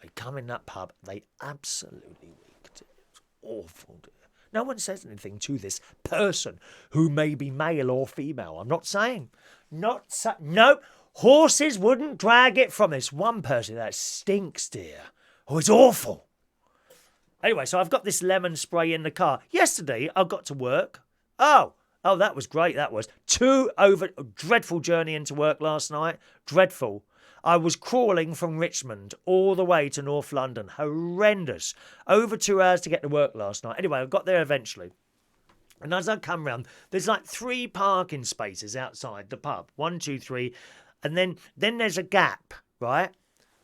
They come in that pub, they absolutely reeked it. It's awful, dear. No one says anything to this person who may be male or female. I'm not saying. No, horses wouldn't drag it from this one person. That stinks, dear. Oh, it's awful. Anyway, so I've got this lemon spray in the car. Yesterday, I got to work. Oh, that was great, that was. Dreadful journey into work last night. Dreadful. I was crawling from Richmond all the way to North London. Horrendous. Over 2 hours to get to work last night. Anyway, I got there eventually. And as I come round, there's like 3 parking spaces outside the pub. 1, 2, 3. And then there's a gap, right?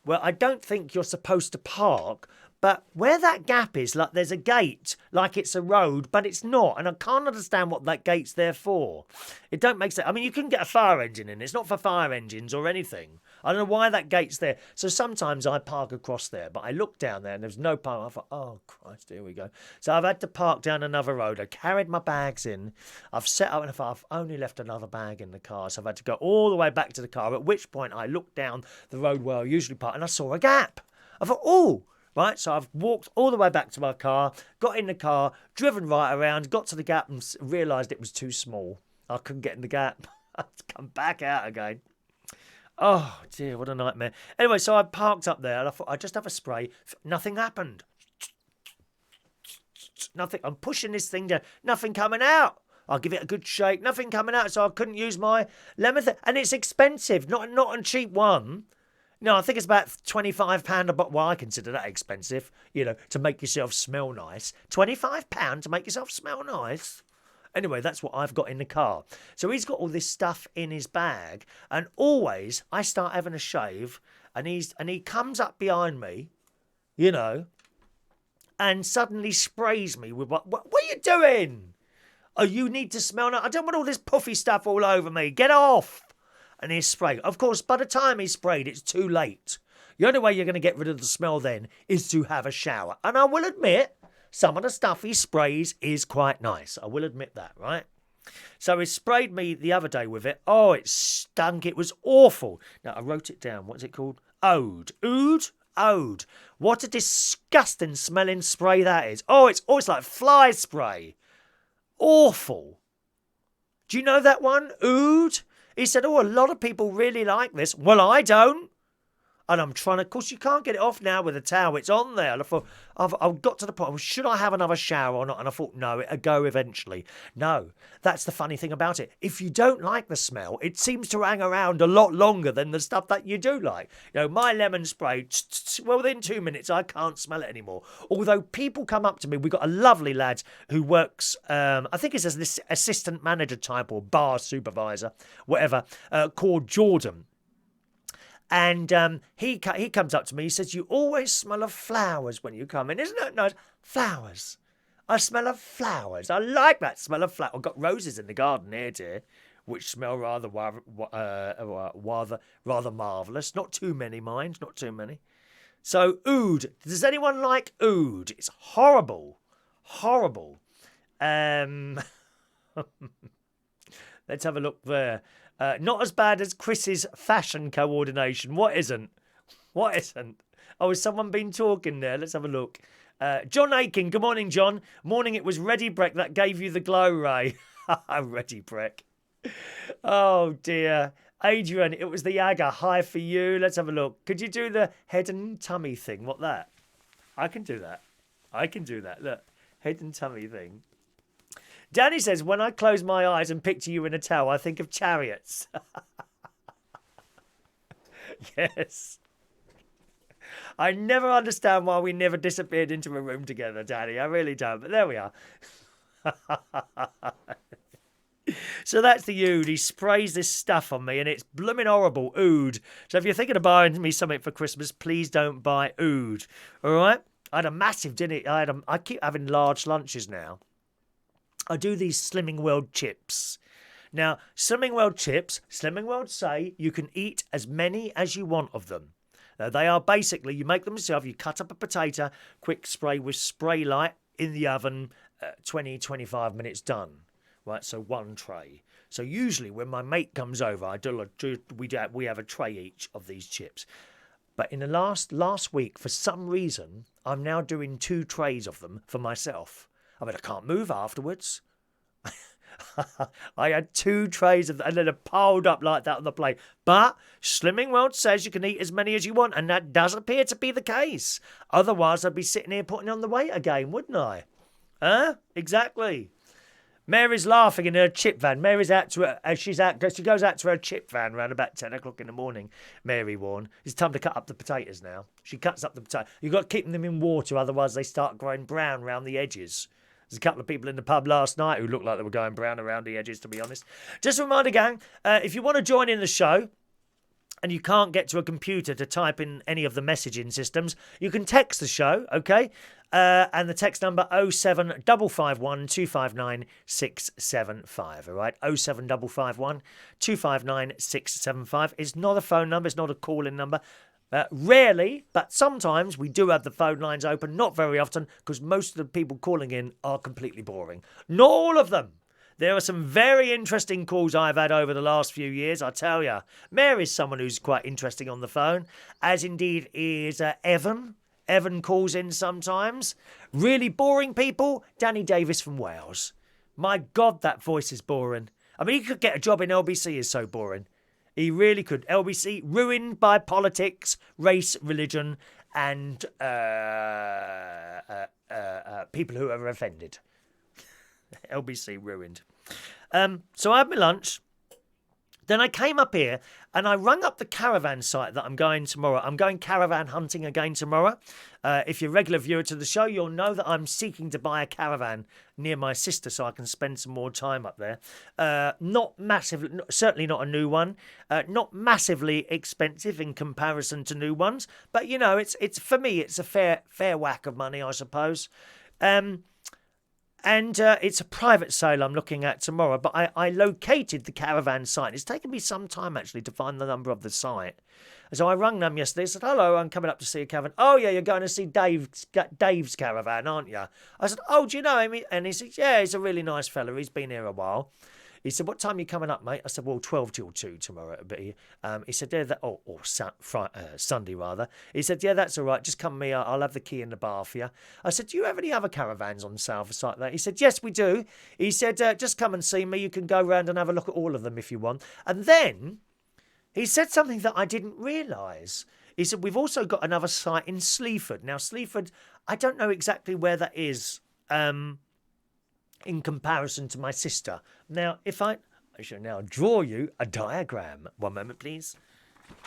Well, I don't think you're supposed to park, but where that gap is, like there's a gate, like it's a road, but it's not. And I can't understand what that gate's there for. It don't make sense. I mean, you can get a fire engine in. It's not for fire engines or anything. I don't know why that gate's there. So sometimes I park across there, but I look down there and there's no park. I thought, oh, Christ, here we go. So I've had to park down another road. I carried my bags in. I've set up and I've only left another bag in the car. So I've had to go all the way back to the car, at which point I looked down the road where I usually park and I saw a gap. I thought, oh, right, so I've walked all the way back to my car, got in the car, driven right around, got to the gap and realised it was too small. I couldn't get in the gap. I had to come back out again. Oh, dear, what a nightmare. Anyway, so I parked up there and I thought I'd just have a spray. Nothing happened. Nothing. I'm pushing this thing down. Nothing coming out. I'll give it a good shake. Nothing coming out, so I couldn't use my lemon thing. And it's expensive, not a cheap one. No, I think it's about £25 a bottle. Well, I consider that expensive, to make yourself smell nice. £25 to make yourself smell nice? Anyway, that's what I've got in the car. So he's got all this stuff in his bag, and always I start having a shave, and he comes up behind me, and suddenly sprays me with what are you doing? Oh, you need to smell nice. I don't want all this puffy stuff all over me. Get off. And he sprayed. Of course, by the time he sprayed, it's too late. The only way you're going to get rid of the smell then is to have a shower. And I will admit, some of the stuff he sprays is quite nice. I will admit that, right? So he sprayed me the other day with it. Oh, it stunk. It was awful. Now, I wrote it down. What's it called? Ode. Oud? Ode. What a disgusting smelling spray that is. Oh, it's like fly spray. Awful. Do you know that one? Oud? He said, oh, a lot of people really like this. Well, I don't. And I'm trying to, of course, you can't get it off now with a towel. It's on there. And I thought, I've got to the point, should I have another shower or not? And I thought, no, it'll go eventually. No, that's the funny thing about it. If you don't like the smell, it seems to hang around a lot longer than the stuff that you do like. My lemon spray, well, within 2 minutes, I can't smell it anymore. Although people come up to me, we've got a lovely lad who works, I think it's this assistant manager type or bar supervisor, whatever, called Jordan. And he comes up to me, he says, you always smell of flowers when you come in. Isn't that nice? Flowers. I smell of flowers. I like that smell of flowers. I've got roses in the garden here, dear, which smell rather marvellous. Not too many, mind, not too many. So, oud. Does anyone like oud? It's horrible. Horrible. Let's have a look there. Not as bad as Chris's fashion coordination. What isn't? Oh, has someone been talking there? Let's have a look. John Aiken. Good morning, John. Morning, it was Ready Breck that gave you the glow ray. Ready Breck. Oh, dear. Adrian, it was the Yago. Hi for you. Let's have a look. Could you do the head and tummy thing? What that? I can do that. Look, head and tummy thing. Danny says, when I close my eyes and picture you in a towel, I think of chariots. Yes. I never understand why we never disappeared into a room together, Danny. I really don't. But there we are. So that's the oud. He sprays this stuff on me and it's blooming horrible. Oud. So if you're thinking of buying me something for Christmas, please don't buy oud. All right? I had a massive dinner. I keep having large lunches now. I do these Slimming World chips. Now, Slimming World chips, Slimming World say you can eat as many as you want of them. Now, they are basically, you make them yourself, you cut up a potato, quick spray with spray light in the oven, 20-25 minutes done. Right, so one tray. So usually when my mate comes over, we have a tray each of these chips. But in the last week, for some reason, I'm now doing 2 trays of them for myself. I mean, I can't move afterwards. I had 2 trays of them, and then they're piled up like that on the plate. But Slimming World says you can eat as many as you want, and that does appear to be the case. Otherwise, I'd be sitting here putting on the weight again, wouldn't I? Huh? Exactly. Mary's laughing in her chip van. Mary's out to her, she goes out to her chip van around about 10 o'clock in the morning, Mary warned. It's time to cut up the potatoes now. She cuts up the potatoes. You've got to keep them in water, otherwise they start growing brown around the edges. There's a couple of people in the pub last night who looked like they were going brown around the edges, to be honest. Just a reminder, gang, if you want to join in the show, and you can't get to a computer to type in any of the messaging systems, you can text the show, okay? And the text number 07551 259 675, all right? 07551 259 675. It's not a phone number, it's not a call-in number. Rarely, but sometimes we do have the phone lines open, not very often, because most of the people calling in are completely boring. Not all of them. There are some very interesting calls I've had over the last few years, I tell you. Mary's someone who's quite interesting on the phone, as indeed is Evan. Evan calls in sometimes. Really boring people, Danny Davis from Wales. My God, that voice is boring. I mean, he could get a job in LBC, is so boring. He really could. LBC, ruined by politics, race, religion, and people who are offended. LBC ruined. So I had my lunch. Then I came up here and I rung up the Caravan site that I'm going tomorrow. I'm going caravan hunting again tomorrow. If you're a regular viewer to the show, you'll know that I'm seeking to buy a caravan near my sister so I can spend some more time up there. Not massively, certainly not a new one. Not massively expensive in comparison to new ones. But, you know, it's for me, it's a fair whack of money, I suppose. And it's a private sale I'm looking at tomorrow. But I located the Caravan site. It's taken me some time, actually, to find the number of the site. So I rang them yesterday. I said, hello, I'm coming up to see a caravan. Oh, yeah, you're going to see Dave's caravan, aren't you? I said, oh, do you know him? And he said, yeah, he's a really nice fella. He's been here a while. He said, what time are you coming up, mate? I said, well, 12 till 2 tomorrow. But he said, yeah, Sunday, rather. He said, yeah, that's all right. Just come with me. I'll have the key in the bar for you. I said, do you have any other caravans on sale for site like that? He said, yes, we do. He said, just come and see me. You can go round and have a look at all of them if you want. And then he said something that I didn't realise. He said, we've also got another site in Sleaford. Now, Sleaford, I don't know exactly where that is. In comparison to my sister. Now, I shall now draw you a diagram. One moment, please.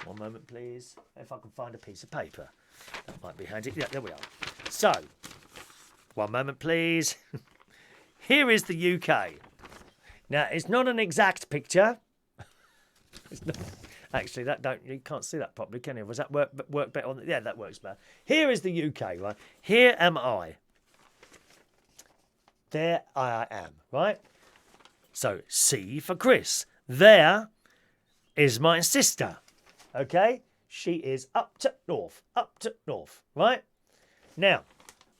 One moment, please. If I can find a piece of paper. That might be handy. Yeah, there we are. So, one moment, please. Here is the UK. Now, it's not an exact picture. It's not, actually, you can't see that properly, can you? Was that work better on? Yeah, that works better. Here is the UK, right? Here am I. There I am, right? So, C for Chris. There is my sister, okay? She is up to north, right? Now,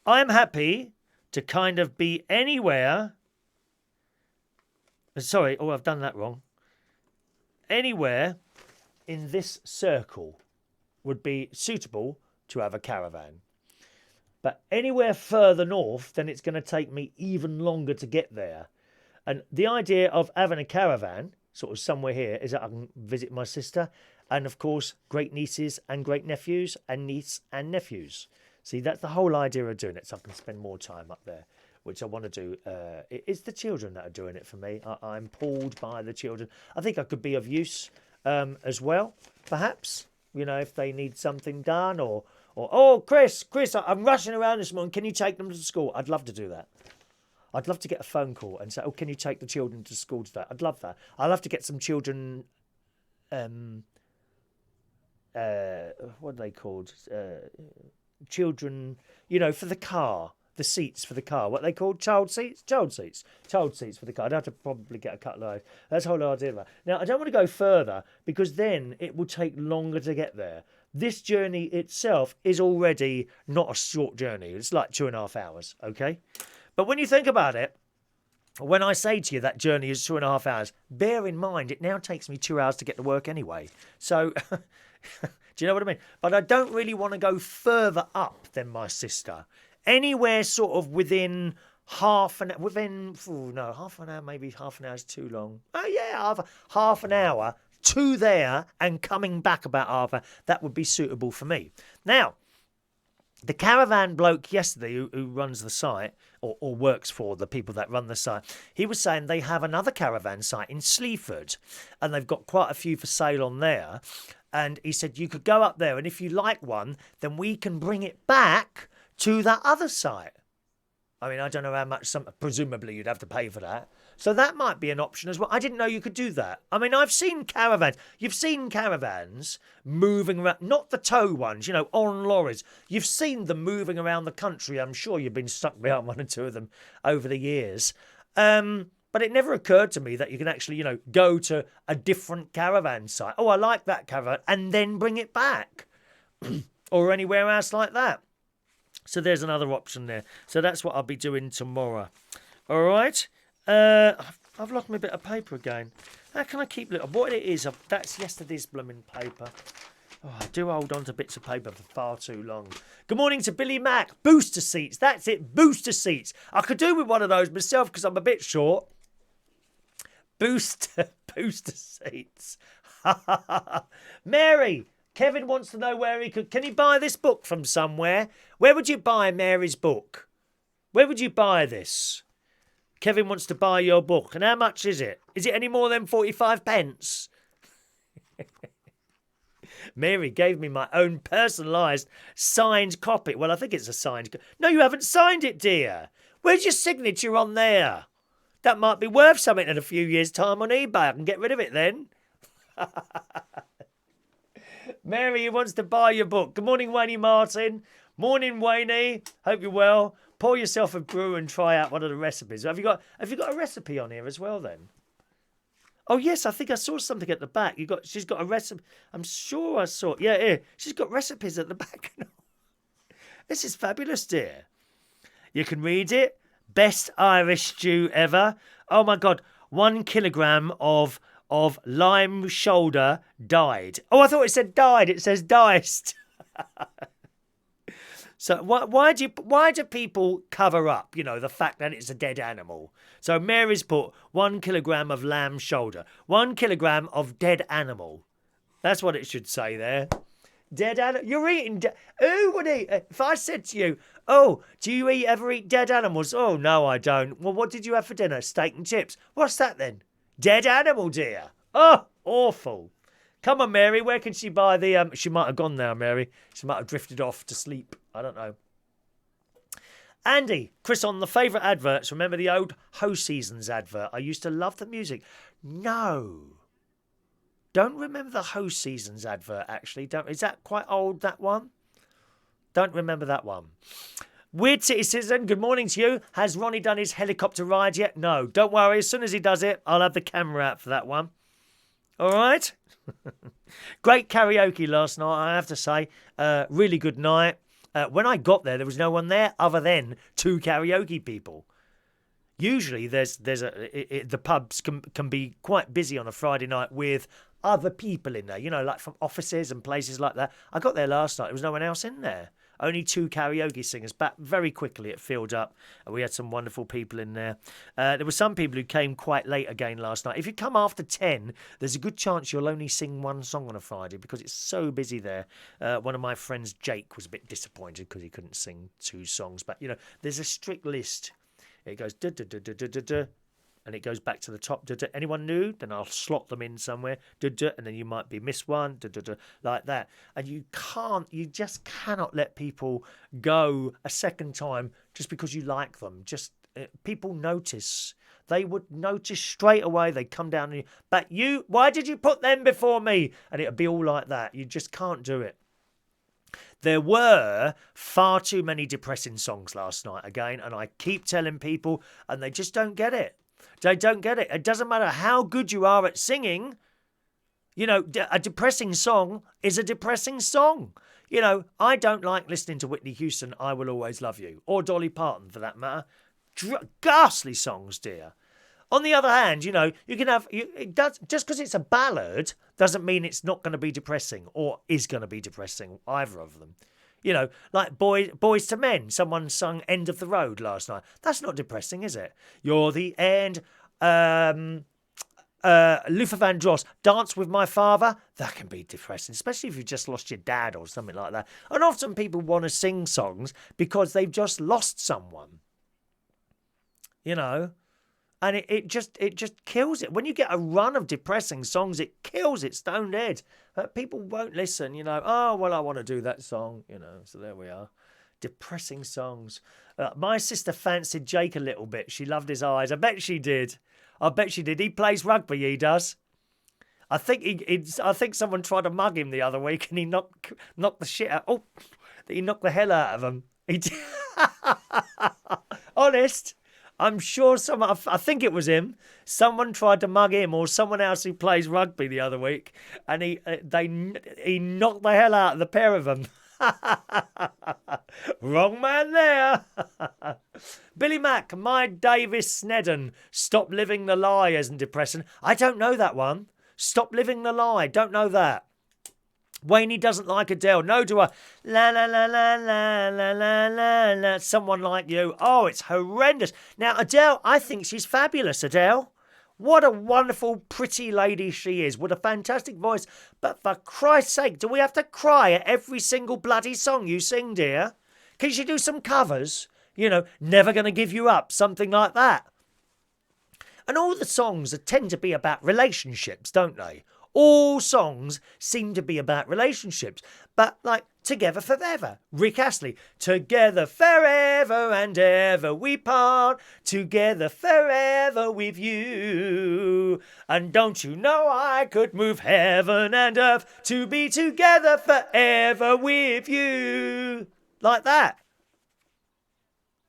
I'm happy to kind of be anywhere. Sorry, I've done that wrong. Anywhere in this circle would be suitable to have a caravan. But anywhere further north, then it's going to take me even longer to get there. And the idea of having a caravan, sort of somewhere here, is that I can visit my sister and, of course, great nieces and great nephews and niece and nephews. See, that's the whole idea of doing it, so I can spend more time up there, which I want to do. It's the children that are doing it for me. I'm pulled by the children. I think I could be of use as well, perhaps, you know, if they need something done or oh, Chris, I'm rushing around this morning. Can you take them to school? I'd love to do that. I'd love to get a phone call and say, oh, can you take the children to school today? I'd love that. I'd love to get some children, what are they called? Children, you know, for the car. The seats for the car. What are they called? Child seats? Child seats for the car. I'd have to probably get a couple of those. That's the whole idea of that. Now, I don't want to go further because then it will take longer to get there. This journey itself is already not a short journey. It's like 2.5 hours, okay? But when you think about it, when I say to you that journey is 2.5 hours, bear in mind it now takes me 2 hours to get to work anyway. So, do you know what I mean? But I don't really want to go further up than my sister. Anywhere sort of within half an hour, maybe half an hour is too long. Oh, yeah, half an hour to there and coming back about half an hour. That would be suitable for me. Now, The Caravan bloke yesterday who runs the site, or works for the people that run the site, he was saying they have another Caravan site in Sleaford, and they've got quite a few for sale on there. And he said you could go up there, and if you like one, then we can bring it back to that other site. I mean, I don't know how much, presumably you'd have to pay for that. So that might be an option as well. I didn't know you could do that. I mean, I've seen caravans. You've seen caravans moving around, not the tow ones, on lorries. You've seen them moving around the country. I'm sure you've been stuck behind one or two of them over the years. But it never occurred to me that you can actually, go to a different caravan site. Oh, I like that caravan, and then bring it back. Or anywhere else like that. So there's another option there. So that's what I'll be doing tomorrow. All right. I've lost my bit of paper again. How can I keep little? What it is, that's yesterday's blooming paper. Oh, I do hold on to bits of paper for far too long. Good morning to Billy Mack. Booster seats. That's it. Booster seats. I could do with one of those myself because I'm a bit short. Booster seats. Mary. Kevin wants to know where he could... Can he buy this book from somewhere? Where would you buy Mary's book? Where would you buy this? Kevin wants to buy your book. And how much is it? Is it any more than 45 pence? Mary gave me my own personalised signed copy. Well, I think it's a signed... No, you haven't signed it, dear. Where's your signature on there? That might be worth something in a few years' time on eBay. I can get rid of it then. Mary, who wants to buy your book. Good morning, Wayne Martin. Morning, Wayne. Hope you're well. Pour yourself a brew and try out one of the recipes. Have you got a recipe on here as well then? Oh yes, I think I saw something at the back. She's got a recipe. I'm sure I saw. Yeah, here. She's got recipes at the back. This is fabulous, dear. You can read it. Best Irish stew ever. Oh my God, 1 kilogram of lime shoulder died. Oh, I thought it said died. It says diced. So why do people cover up, the fact that it's a dead animal? So Mary's put 1 kilogram of lamb shoulder, 1 kilogram of dead animal. That's what it should say there. Dead animal. You're eating. Who would eat? If I said to you, "Oh, do you ever eat dead animals?" Oh no, I don't. Well, what did you have for dinner? Steak and chips. What's that then? Dead animal, dear. Oh, awful. Come on, Mary. Where can she buy the... She might have gone now, Mary. She might have drifted off to sleep. I don't know. Andy, Chris, on the favourite adverts. Remember the old Ho Seasons advert? I used to love the music. No. Don't remember the Ho Seasons advert, actually. Is that quite old, that one? Don't remember that one. Weird City Citizen, good morning to you. Has Ronnie done his helicopter ride yet? No. Don't worry. As soon as he does it, I'll have the camera out for that one. All right? Great karaoke last night, I have to say. Really good night. When I got there was no one there other than 2 karaoke people. Usually the pubs can be quite busy on a Friday night with other people in there, like from offices and places like that. I got there last night. There was no one else in there. Only 2 karaoke singers. But very quickly it filled up. And we had some wonderful people in there. There were some people who came quite late again last night. If you come after 10, there's a good chance you'll only sing 1 song on a Friday because it's so busy there. One of my friends, Jake, was a bit disappointed because he couldn't sing 2 songs. But, there's a strict list. It goes da-da-da-da-da-da-da. And it goes back to the top. Anyone new? Then I'll slot them in somewhere. And then you might be miss one. Like that. And you just cannot let people go a second time just because you like them. People notice. They would notice straight away. They'd come down and but why did you put them before me? And it would be all like that. You just can't do it. There were far too many depressing songs last night again. And I keep telling people and they just don't get it. They don't get it. It doesn't matter how good you are at singing. A depressing song is a depressing song. I don't like listening to Whitney Houston, I Will Always Love You, or Dolly Parton for that matter. Ghastly songs, dear. On the other hand, you can have... just because it's a ballad doesn't mean it's not going to be depressing or is going to be depressing, either of them. Like Boys to Men. Someone sung End of the Road last night. That's not depressing, is it? You're the end. Luther Vandross, Dance with My Father. That can be depressing, especially if you've just lost your dad or something like that. And often people want to sing songs because they've just lost someone. You know? And it just kills it. When you get a run of depressing songs, it kills it stone dead. People won't listen, you know. Oh, well, I want to do that song, you know. So there we are. Depressing songs. My sister fancied Jake a little bit. She loved his eyes. I bet she did. He plays rugby, he does. I think someone tried to mug him the other week and he knocked the shit out. Oh, he knocked the hell out of him. He did. Honest. I'm sure I think it was him. Someone tried to mug him or someone else who plays rugby the other week, and he knocked the hell out of the pair of them. Wrong man there. Billy Mack, my Davis Snedden, Stop Living the Lie isn't depressing. I don't know that one. Stop Living the Lie, don't know that. Wayne doesn't like Adele. No, do I? La la la la la la la la la. Someone Like You. Oh, it's horrendous. Now, Adele, I think she's fabulous, Adele. What a wonderful, pretty lady she is. What a fantastic voice. But for Christ's sake, do we have to cry at every single bloody song you sing, dear? Can she do some covers? You know, Never Gonna Give You Up, something like that. And all the songs tend to be about relationships, don't they? All songs seem to be about relationships. But like Together Forever, Rick Astley. Together forever and ever we part. Together forever with you. And don't you know I could move heaven and earth to be together forever with you. Like that.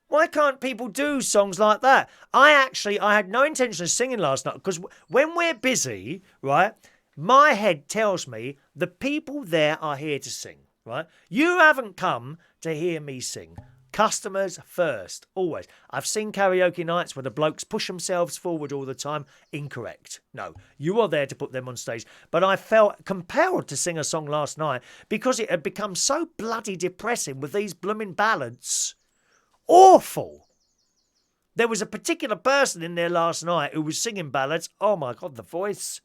Why can't people do songs like that? I had no intention of singing last night because when we're busy, right, my head tells me the people there are here to sing, right? You haven't come to hear me sing. Customers first, always. I've seen karaoke nights where the blokes push themselves forward all the time. Incorrect. No, you are there to put them on stage. But I felt compelled to sing a song last night because it had become so bloody depressing with these blooming ballads. Awful. There was a particular person in there last night who was singing ballads. Oh my God, the voice.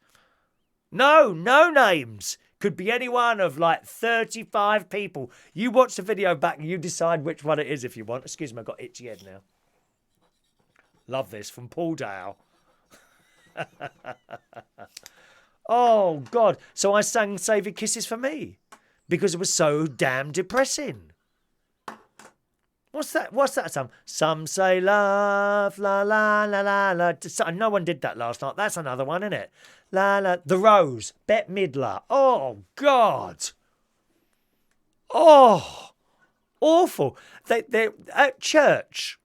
No names. Could be any one of like 35 people. You watch the video back and you decide which one it is if you want. Excuse me, I've got itchy head now. Love this from Paul Dale. Oh, God. So I sang Save Your Kisses for Me because it was so damn depressing. What's that song? Some say love, la la la la la. No one did that last night. That's another one, isn't it? La la. The Rose, Bette Midler. Oh, God. Oh, awful. They at church.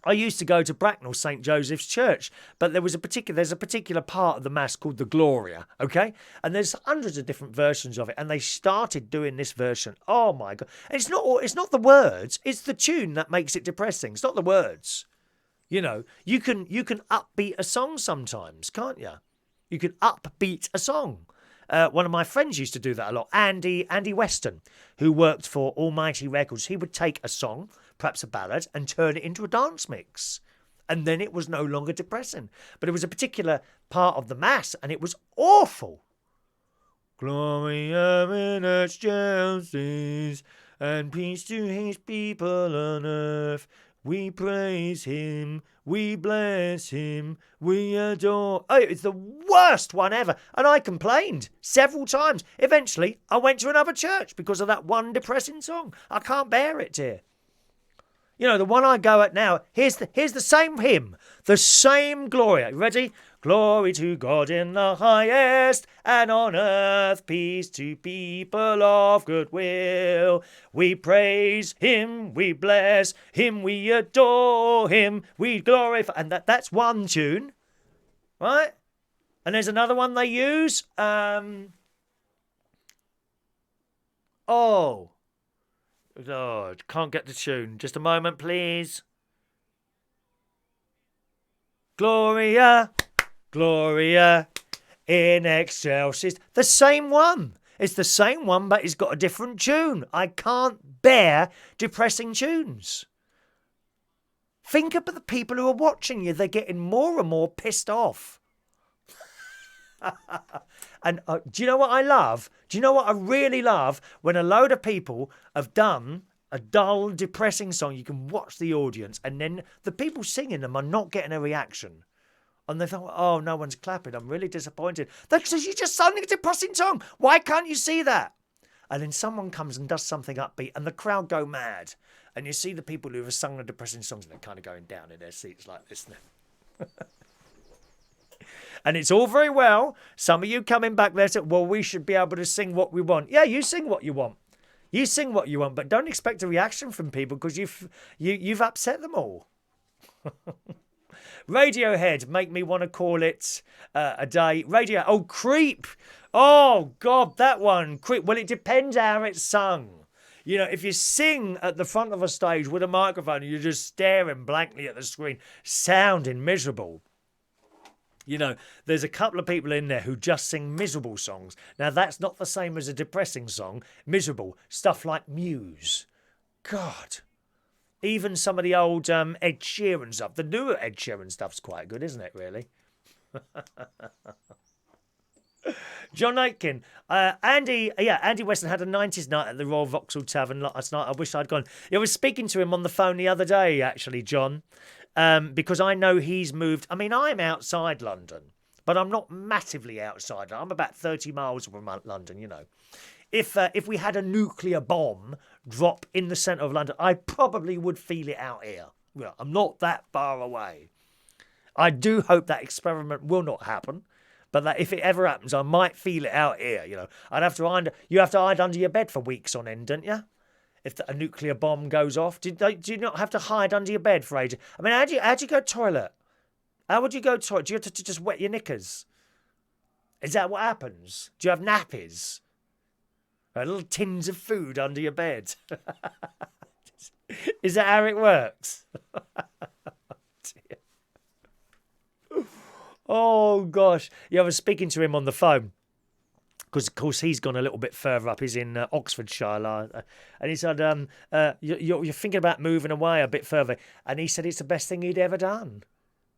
I used to go to Bracknell St. Joseph's Church, but there's a particular part of the Mass called the Gloria, okay? And there's hundreds of different versions of it, and they started doing this version. Oh, my God. And it's not the words, it's the tune that makes it depressing. It's not the words. You know, you can upbeat a song sometimes, can't you? You can upbeat a song. One of my friends used to do that a lot. Andy Weston, who worked for Almighty Records. He would take a song, perhaps a ballad, and turn it into a dance mix. And then it was no longer depressing. But it was a particular part of the Mass, and it was awful. Gloria in excelsis, and peace to his people on earth. We praise him, we bless him, we adore. Oh, it's the worst one ever. And I complained several times. Eventually, I went to another church because of that one depressing song. I can't bear it, dear. You know, the one I go at now, here's the same hymn, the same Gloria. You ready? Glory to God in the highest, and on earth peace to people of good will. We praise him, we bless him, we adore him, we glorify. And that's one tune, right? And there's another one they use. Oh, can't get the tune. Just a moment, please. Gloria, Gloria in excelsis. The same one. It's the same one, but it's got a different tune. I can't bear depressing tunes. Think about the people who are watching you. They're getting more and more pissed off. And do you know what I love? Do you know what I really love? When a load of people have done a dull, depressing song, you can watch the audience, and then the people singing them are not getting a reaction. And they thought, oh, no one's clapping. I'm really disappointed. That says you just sung a depressing song. Why can't you see that? And then someone comes and does something upbeat, and the crowd go mad. And you see the people who have sung the depressing songs, and they're kind of going down in their seats like this now. And it's all very well. Some of you coming back there said, well, we should be able to sing what we want. Yeah, you sing what you want. You sing what you want, but don't expect a reaction from people because you've upset them all. Radiohead, make me want to call it a day. Radio, oh, Creep. Oh, God, that one. Creep. Well, it depends how it's sung. You know, if you sing at the front of a stage with a microphone and you're just staring blankly at the screen, sounding miserable. You know, there's a couple of people in there who just sing miserable songs. Now, that's not the same as a depressing song. Miserable. Stuff like Muse. God. Even some of the old Ed Sheeran stuff. The newer Ed Sheeran stuff's quite good, isn't it, really? John Aitken. Andy Weston had a 90s night at the Royal Vauxhall Tavern last night. I wish I'd gone. I was speaking to him on the phone the other day, actually, John. Because I know he's moved. I mean, I'm outside London, but I'm not massively outside. I'm about 30 miles from London, you know. If we had a nuclear bomb drop in the centre of London, I probably would feel it out here. Well, I'm not that far away. I do hope that experiment will not happen, but that if it ever happens, I might feel it out here, you know. You have to hide under your bed for weeks on end, don't you? If a nuclear bomb goes off, do you not have to hide under your bed for ages? I mean, how do you go to toilet? How would you go to toilet? Do you have to just wet your knickers? Is that what happens? Do you have nappies? Little tins of food under your bed? Is that how it works? Oh, gosh. Yeah, I was speaking to him on the phone. Because, of course, he's gone a little bit further up. He's in Oxfordshire. And he said, you're thinking about moving away a bit further. And he said it's the best thing he'd ever done.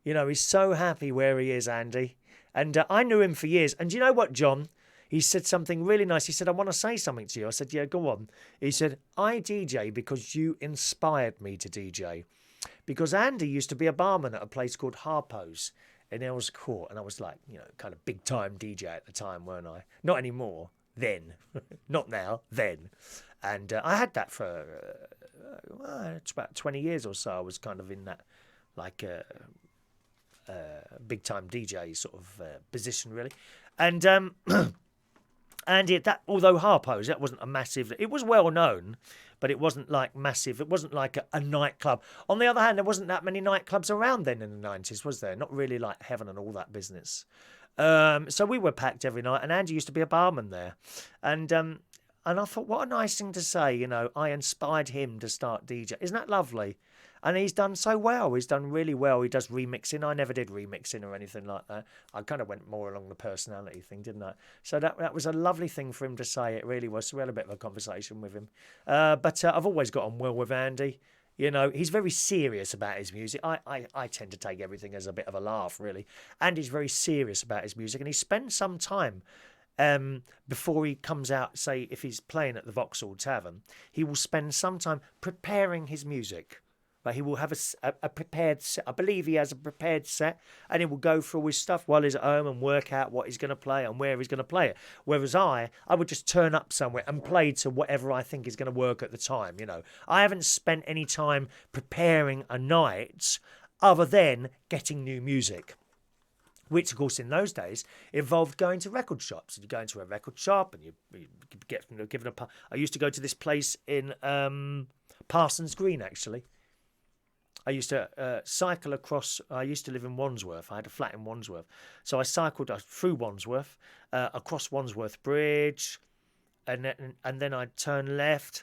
You know, he's so happy where he is, Andy. And I knew him for years. And you know what, John? He said something really nice. He said, I want to say something to you. I said, yeah, go on. He said, I DJ because you inspired me to DJ. Because Andy used to be a barman at a place called Harpo's in Earls Court, and I was like, you know, kind of big time DJ at the time, weren't I? Not anymore. Then, not now. Then, and I had that for it's about 20 years or so. I was kind of in that like big time DJ sort of position, really, and although Harpo's, that wasn't a massive. It was well known, but it wasn't like massive. It wasn't like a nightclub. On the other hand, there wasn't that many nightclubs around then in the 90s, was there? Not really like Heaven and all that business. So we were packed every night, and Andy used to be a barman there. And I thought, what a nice thing to say, you know, I inspired him to start DJ. Isn't that lovely? And he's done so well. He's done really well. He does remixing. I never did remixing or anything like that. I kind of went more along the personality thing, didn't I? So that was a lovely thing for him to say. It really was. So we had a bit of a conversation with him. But I've always got on well with Andy. You know, he's very serious about his music. I tend to take everything as a bit of a laugh, really. Andy's very serious about his music, and he spends some time before he comes out, say, if he's playing at the Vauxhall Tavern, he will spend some time preparing his music. But he will have a prepared set. I believe he has a prepared set, and he will go through his stuff while he's at home and work out what he's going to play and where he's going to play it. Whereas I would just turn up somewhere and play to whatever I think is going to work at the time, you know. I haven't spent any time preparing a night other than getting new music. Which, of course, in those days involved going to record shops. You go into a record shop and you get given a... I used to go to this place in Parsons Green, actually. I used to cycle across. I used to live in Wandsworth. I had a flat in Wandsworth. So I cycled through Wandsworth, across Wandsworth Bridge, and then I'd turn left,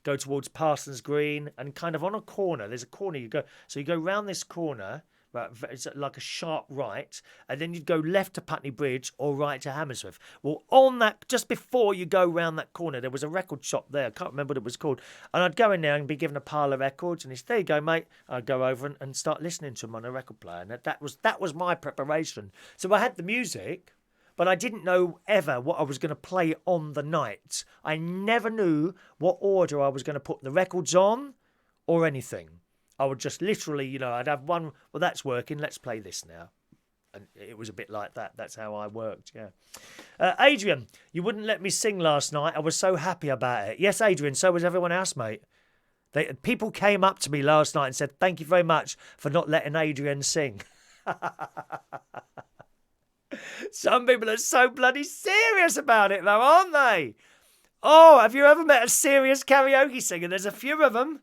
go towards Parsons Green, and kind of on a corner. There's a corner you go. So you go round this corner. Right, it's like a sharp right, and then you'd go left to Putney Bridge or right to Hammersmith. Well, on that, just before you go round that corner, there was a record shop there. I can't remember what it was called. And I'd go in there and be given a pile of records, and he'd say, there you go, mate. I'd go over and start listening to them on a record player. And that was my preparation. So I had the music, but I didn't know ever what I was going to play on the night. I never knew what order I was going to put the records on or anything. I would just literally, I'd have one, well, that's working, let's play this now. And it was a bit like that. That's how I worked, yeah. Adrian, you wouldn't let me sing last night. I was so happy about it. Yes, Adrian, so was everyone else, mate. People came up to me last night and said, thank you very much for not letting Adrian sing. Some people are so bloody serious about it, though, aren't they? Oh, have you ever met a serious karaoke singer? There's a few of them.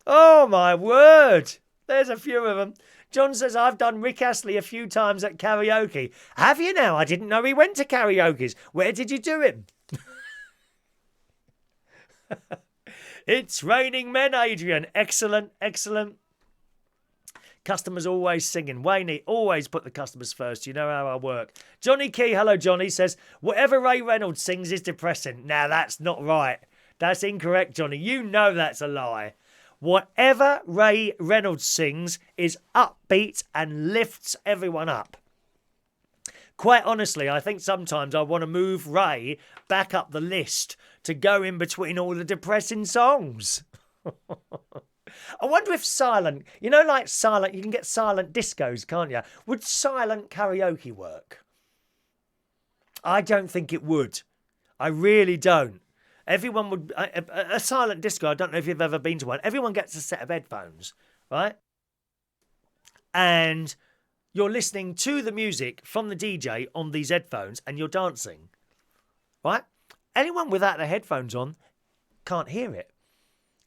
Oh, my word. There's a few of them. John says, I've done Rick Astley a few times at karaoke. Have you now? I didn't know he went to karaoke's. Where did you do him? It's raining men, Adrian. Excellent, excellent. Customers always singing. Wayne, always put the customers first. You know how I work. Johnny Key, hello Johnny, says, whatever Ray Reynolds sings is depressing. Now, that's not right. That's incorrect, Johnny. You know that's a lie. Whatever Ray Reynolds sings is upbeat and lifts everyone up. Quite honestly, I think sometimes I want to move Ray back up the list to go in between all the depressing songs. I wonder if silent, like silent, you can get silent discos, can't you? Would silent karaoke work? I don't think it would. I really don't. Everyone would, a silent disco, I don't know if you've ever been to one. Everyone gets a set of headphones, right? And you're listening to the music from the DJ on these headphones and you're dancing, right? Anyone without their headphones on can't hear it.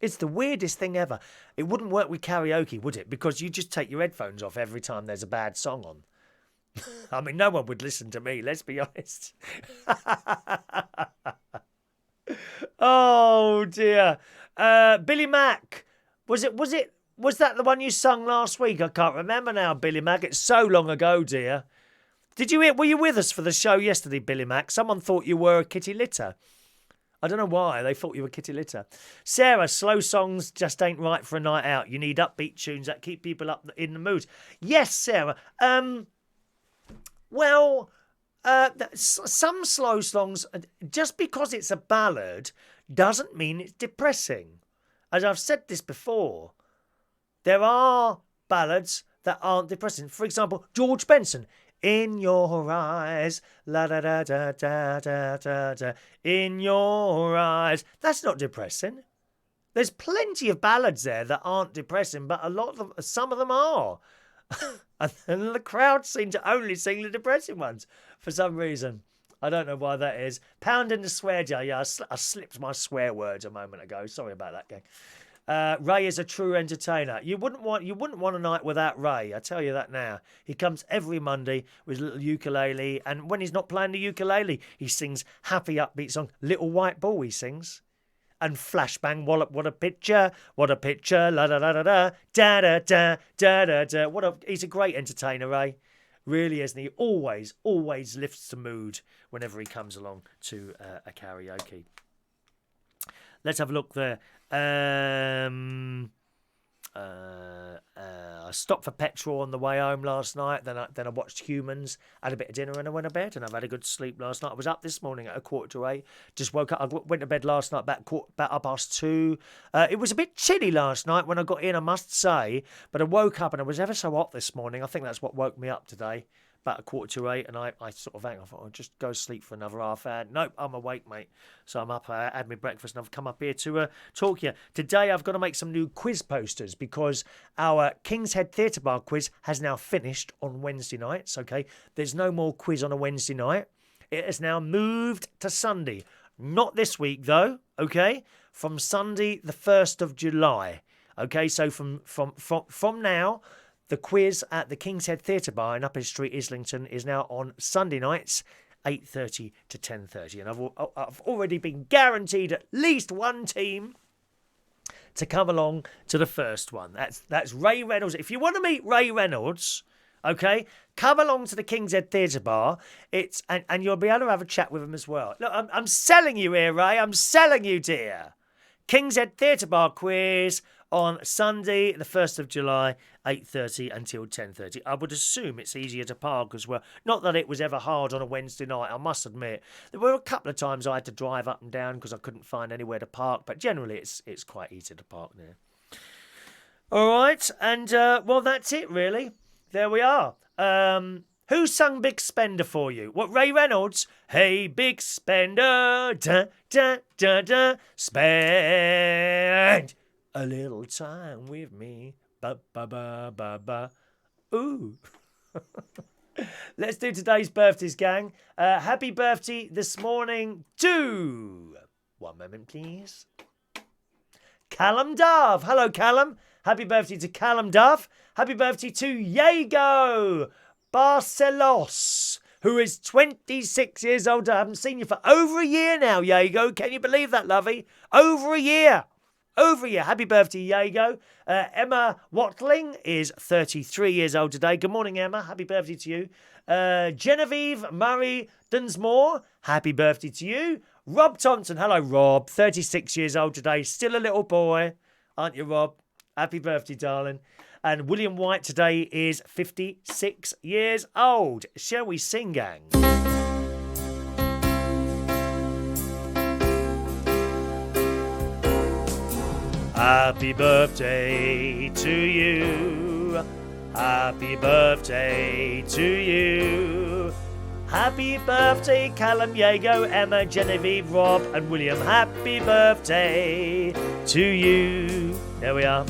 It's the weirdest thing ever. It wouldn't work with karaoke, would it? Because you just take your headphones off every time there's a bad song on. I mean, no one would listen to me, let's be honest. Oh, dear. Billy Mack. Was that the one you sung last week? I can't remember now, Billy Mack. It's so long ago, dear. Were you with us for the show yesterday, Billy Mack? Someone thought you were a kitty litter. I don't know why. They thought you were kitty litter. Sarah, slow songs just ain't right for a night out. You need upbeat tunes that keep people up in the mood. Yes, Sarah. Some slow songs, just because it's a ballad, doesn't mean it's depressing. As I've said this before, there are ballads that aren't depressing. For example, George Benson. In your eyes, la da da da da da da da. In your eyes. That's not depressing. There's plenty of ballads there that aren't depressing, but some of them are. And the crowd seem to only sing the depressing ones for some reason. I don't know why that is. Pound in the swear jar. Yeah, I slipped my swear words a moment ago. Sorry about that, gang. Ray is a true entertainer. You wouldn't want a night without Ray. I tell you that now. He comes every Monday with a little ukulele, and when he's not playing the ukulele, he sings happy upbeat song. Little White Ball he sings, and Flashbang Wallop. What a picture! What a picture! La da da da da da da da da da da. He's a great entertainer, Ray. Really is, and he always lifts the mood whenever he comes along to a karaoke. Let's have a look there. I stopped for petrol on the way home last night. Then I watched Humans, had a bit of dinner, and I went to bed. And I've had a good sleep last night. I was up this morning at 7:45. Just woke up. I went to bed last night about 2:30. It was a bit chilly last night when I got in, I must say. But I woke up and it was ever so hot this morning. I think that's what woke me up today. About 7:45, and I sort of I thought I'll just go sleep for another half hour. Nope, I'm awake, mate. So I'm up, I had my breakfast, and I've come up here to talk to you. Today I've got to make some new quiz posters because our King's Head Theatre Bar quiz has now finished on Wednesday nights, okay? There's no more quiz on a Wednesday night. It has now moved to Sunday. Not this week, though, okay? From Sunday, the 1st of July. Okay, so from now, the quiz at the King's Head Theatre Bar in Upper Street, Islington, is now on Sunday nights, 8:30 to 10:30. And I've already been guaranteed at least one team to come along to the first one. That's Ray Reynolds. If you want to meet Ray Reynolds, okay, come along to the King's Head Theatre Bar. And you'll be able to have a chat with him as well. Look, I'm selling you here, Ray. I'm selling you, dear. King's Head Theatre Bar quiz on Sunday, the 1st of July, 8:30 until 10:30. I would assume it's easier to park as well. Not that it was ever hard on a Wednesday night, I must admit. There were a couple of times I had to drive up and down because I couldn't find anywhere to park, but generally it's quite easy to park there. All right, and well, that's it really. There we are. Who sung Big Spender for you? What, Ray Reynolds? Hey, Big Spender, da, da, da, da, spend a little time with me. Ba, ba, ba, ba, ba. Ooh. Let's do today's birthdays, gang. Happy birthday this morning to... One moment, please. Callum Dove. Hello, Callum. Happy birthday to Callum Dove. Happy birthday to Yago Barcelos, who is 26 years old. I haven't seen you for over a year now, Yago. Can you believe that, lovey? Over a year. Over a year. Happy birthday, Yago. Emma Watling is 33 years old today. Good morning, Emma. Happy birthday to you. Genevieve Murray Dunsmore. Happy birthday to you. Rob Thompson. Hello, Rob. 36 years old today. Still a little boy. Aren't you, Rob? Happy birthday, darling. And William White today is 56 years old. Shall we sing, gang? Happy birthday to you. Happy birthday to you. Happy birthday, Callum, Yago, Emma, Genevieve, Rob and William. Happy birthday to you. There we are.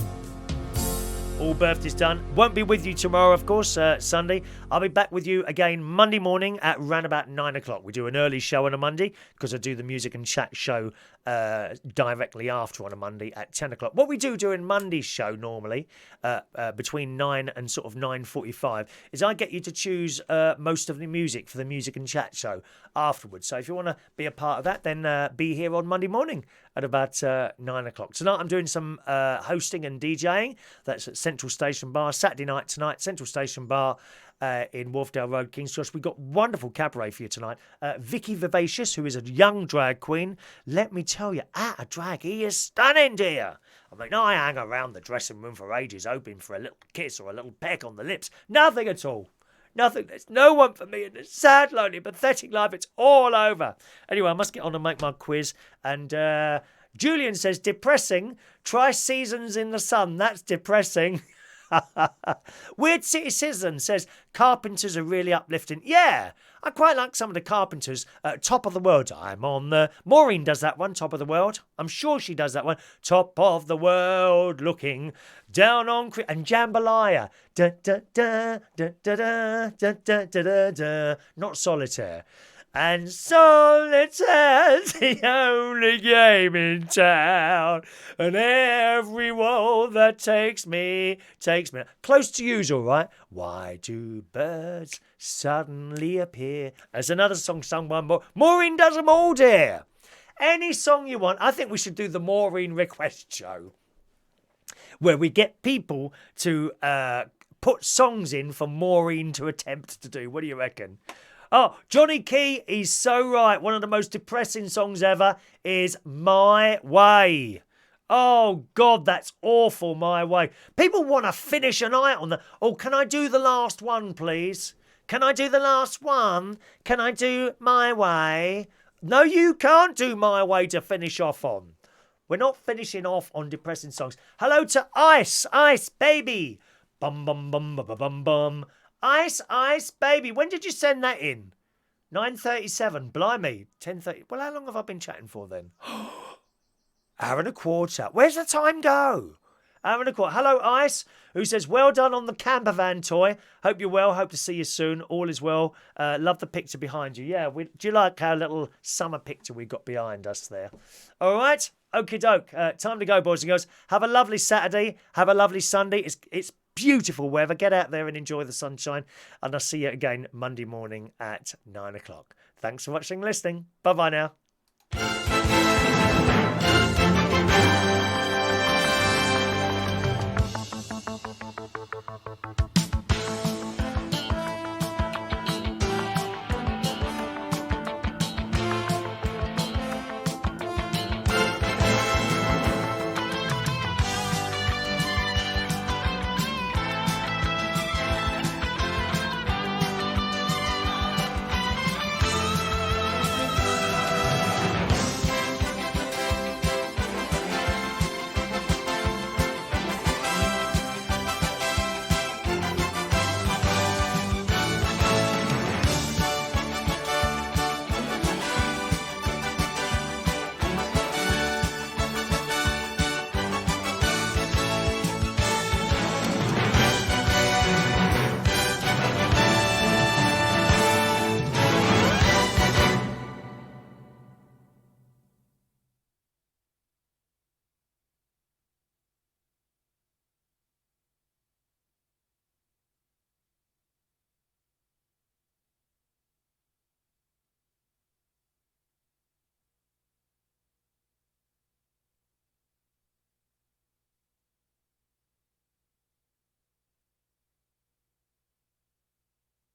All birthdays done. Won't be with you tomorrow, of course, Sunday. I'll be back with you again Monday morning at around about 9 o'clock. We do an early show on a Monday because I do the music and chat show directly after on a Monday at 10 o'clock. What we do during Monday's show normally, between 9 and sort of 9:45, is I get you to choose most of the music for the music and chat show afterwards. So if you want to be a part of that, then be here on Monday morning at about 9 o'clock. Tonight I'm doing some hosting and DJing. That's at Central Station Bar. Saturday night tonight, Central Station Bar in Wharfdale Road, King's Cross. We've got wonderful cabaret for you tonight. Vicky Vivacious, who is a young drag queen. Let me tell you, at a drag, he is stunning, dear. I mean, I hang around the dressing room for ages, hoping for a little kiss or a little peck on the lips. Nothing at all. Nothing. There's no one for me in this sad, lonely, pathetic life. It's all over. Anyway, I must get on and make my quiz. And Julian says, depressing. Try Seasons in the Sun. That's depressing. Weird City Citizen says, Carpenters are really uplifting. Yeah, I quite like some of the Carpenters. Top of the World. I'm on the... Maureen does that one, Top of the World. I'm sure she does that one. Top of the world, looking down on... And Jambalaya. Da, da, da, da, da, da, da, da, da, da. Not Solitaire. And solitaire's the only game in town. And every wall that takes me. Close to you's all right. Why do birds suddenly appear? There's another song sung by Maureen does them all, dear. Any song you want. I think we should do the Maureen Request Show, where we get people to put songs in for Maureen to attempt to do. What do you reckon? Oh, Johnny Key, he's so right. One of the most depressing songs ever is My Way. Oh, God, that's awful, My Way. People want to finish a night on the... Oh, can I do the last one, please? Can I do the last one? Can I do My Way? No, you can't do My Way to finish off on. We're not finishing off on depressing songs. Hello to Ice, Ice Baby. Bum, bum, bum, bum, bum, bum. Ice, Ice Baby. When did you send that in? 9:37. Blimey. 10:30. Well, how long have I been chatting for then? Hour and a quarter. Where's the time go? Hour and a quarter. Hello, Ice, who says, well done on the Caravan toy. Hope you're well. Hope to see you soon. All is well. Love the picture behind you. Yeah, do you like our little summer picture we got behind us there? All right. Okie doke. Time to go, boys and girls. Have a lovely Saturday. Have a lovely Sunday. It's beautiful weather. Get out there and enjoy the sunshine. And I'll see you again Monday morning at 9 o'clock. Thanks for watching and listening. Bye-bye now.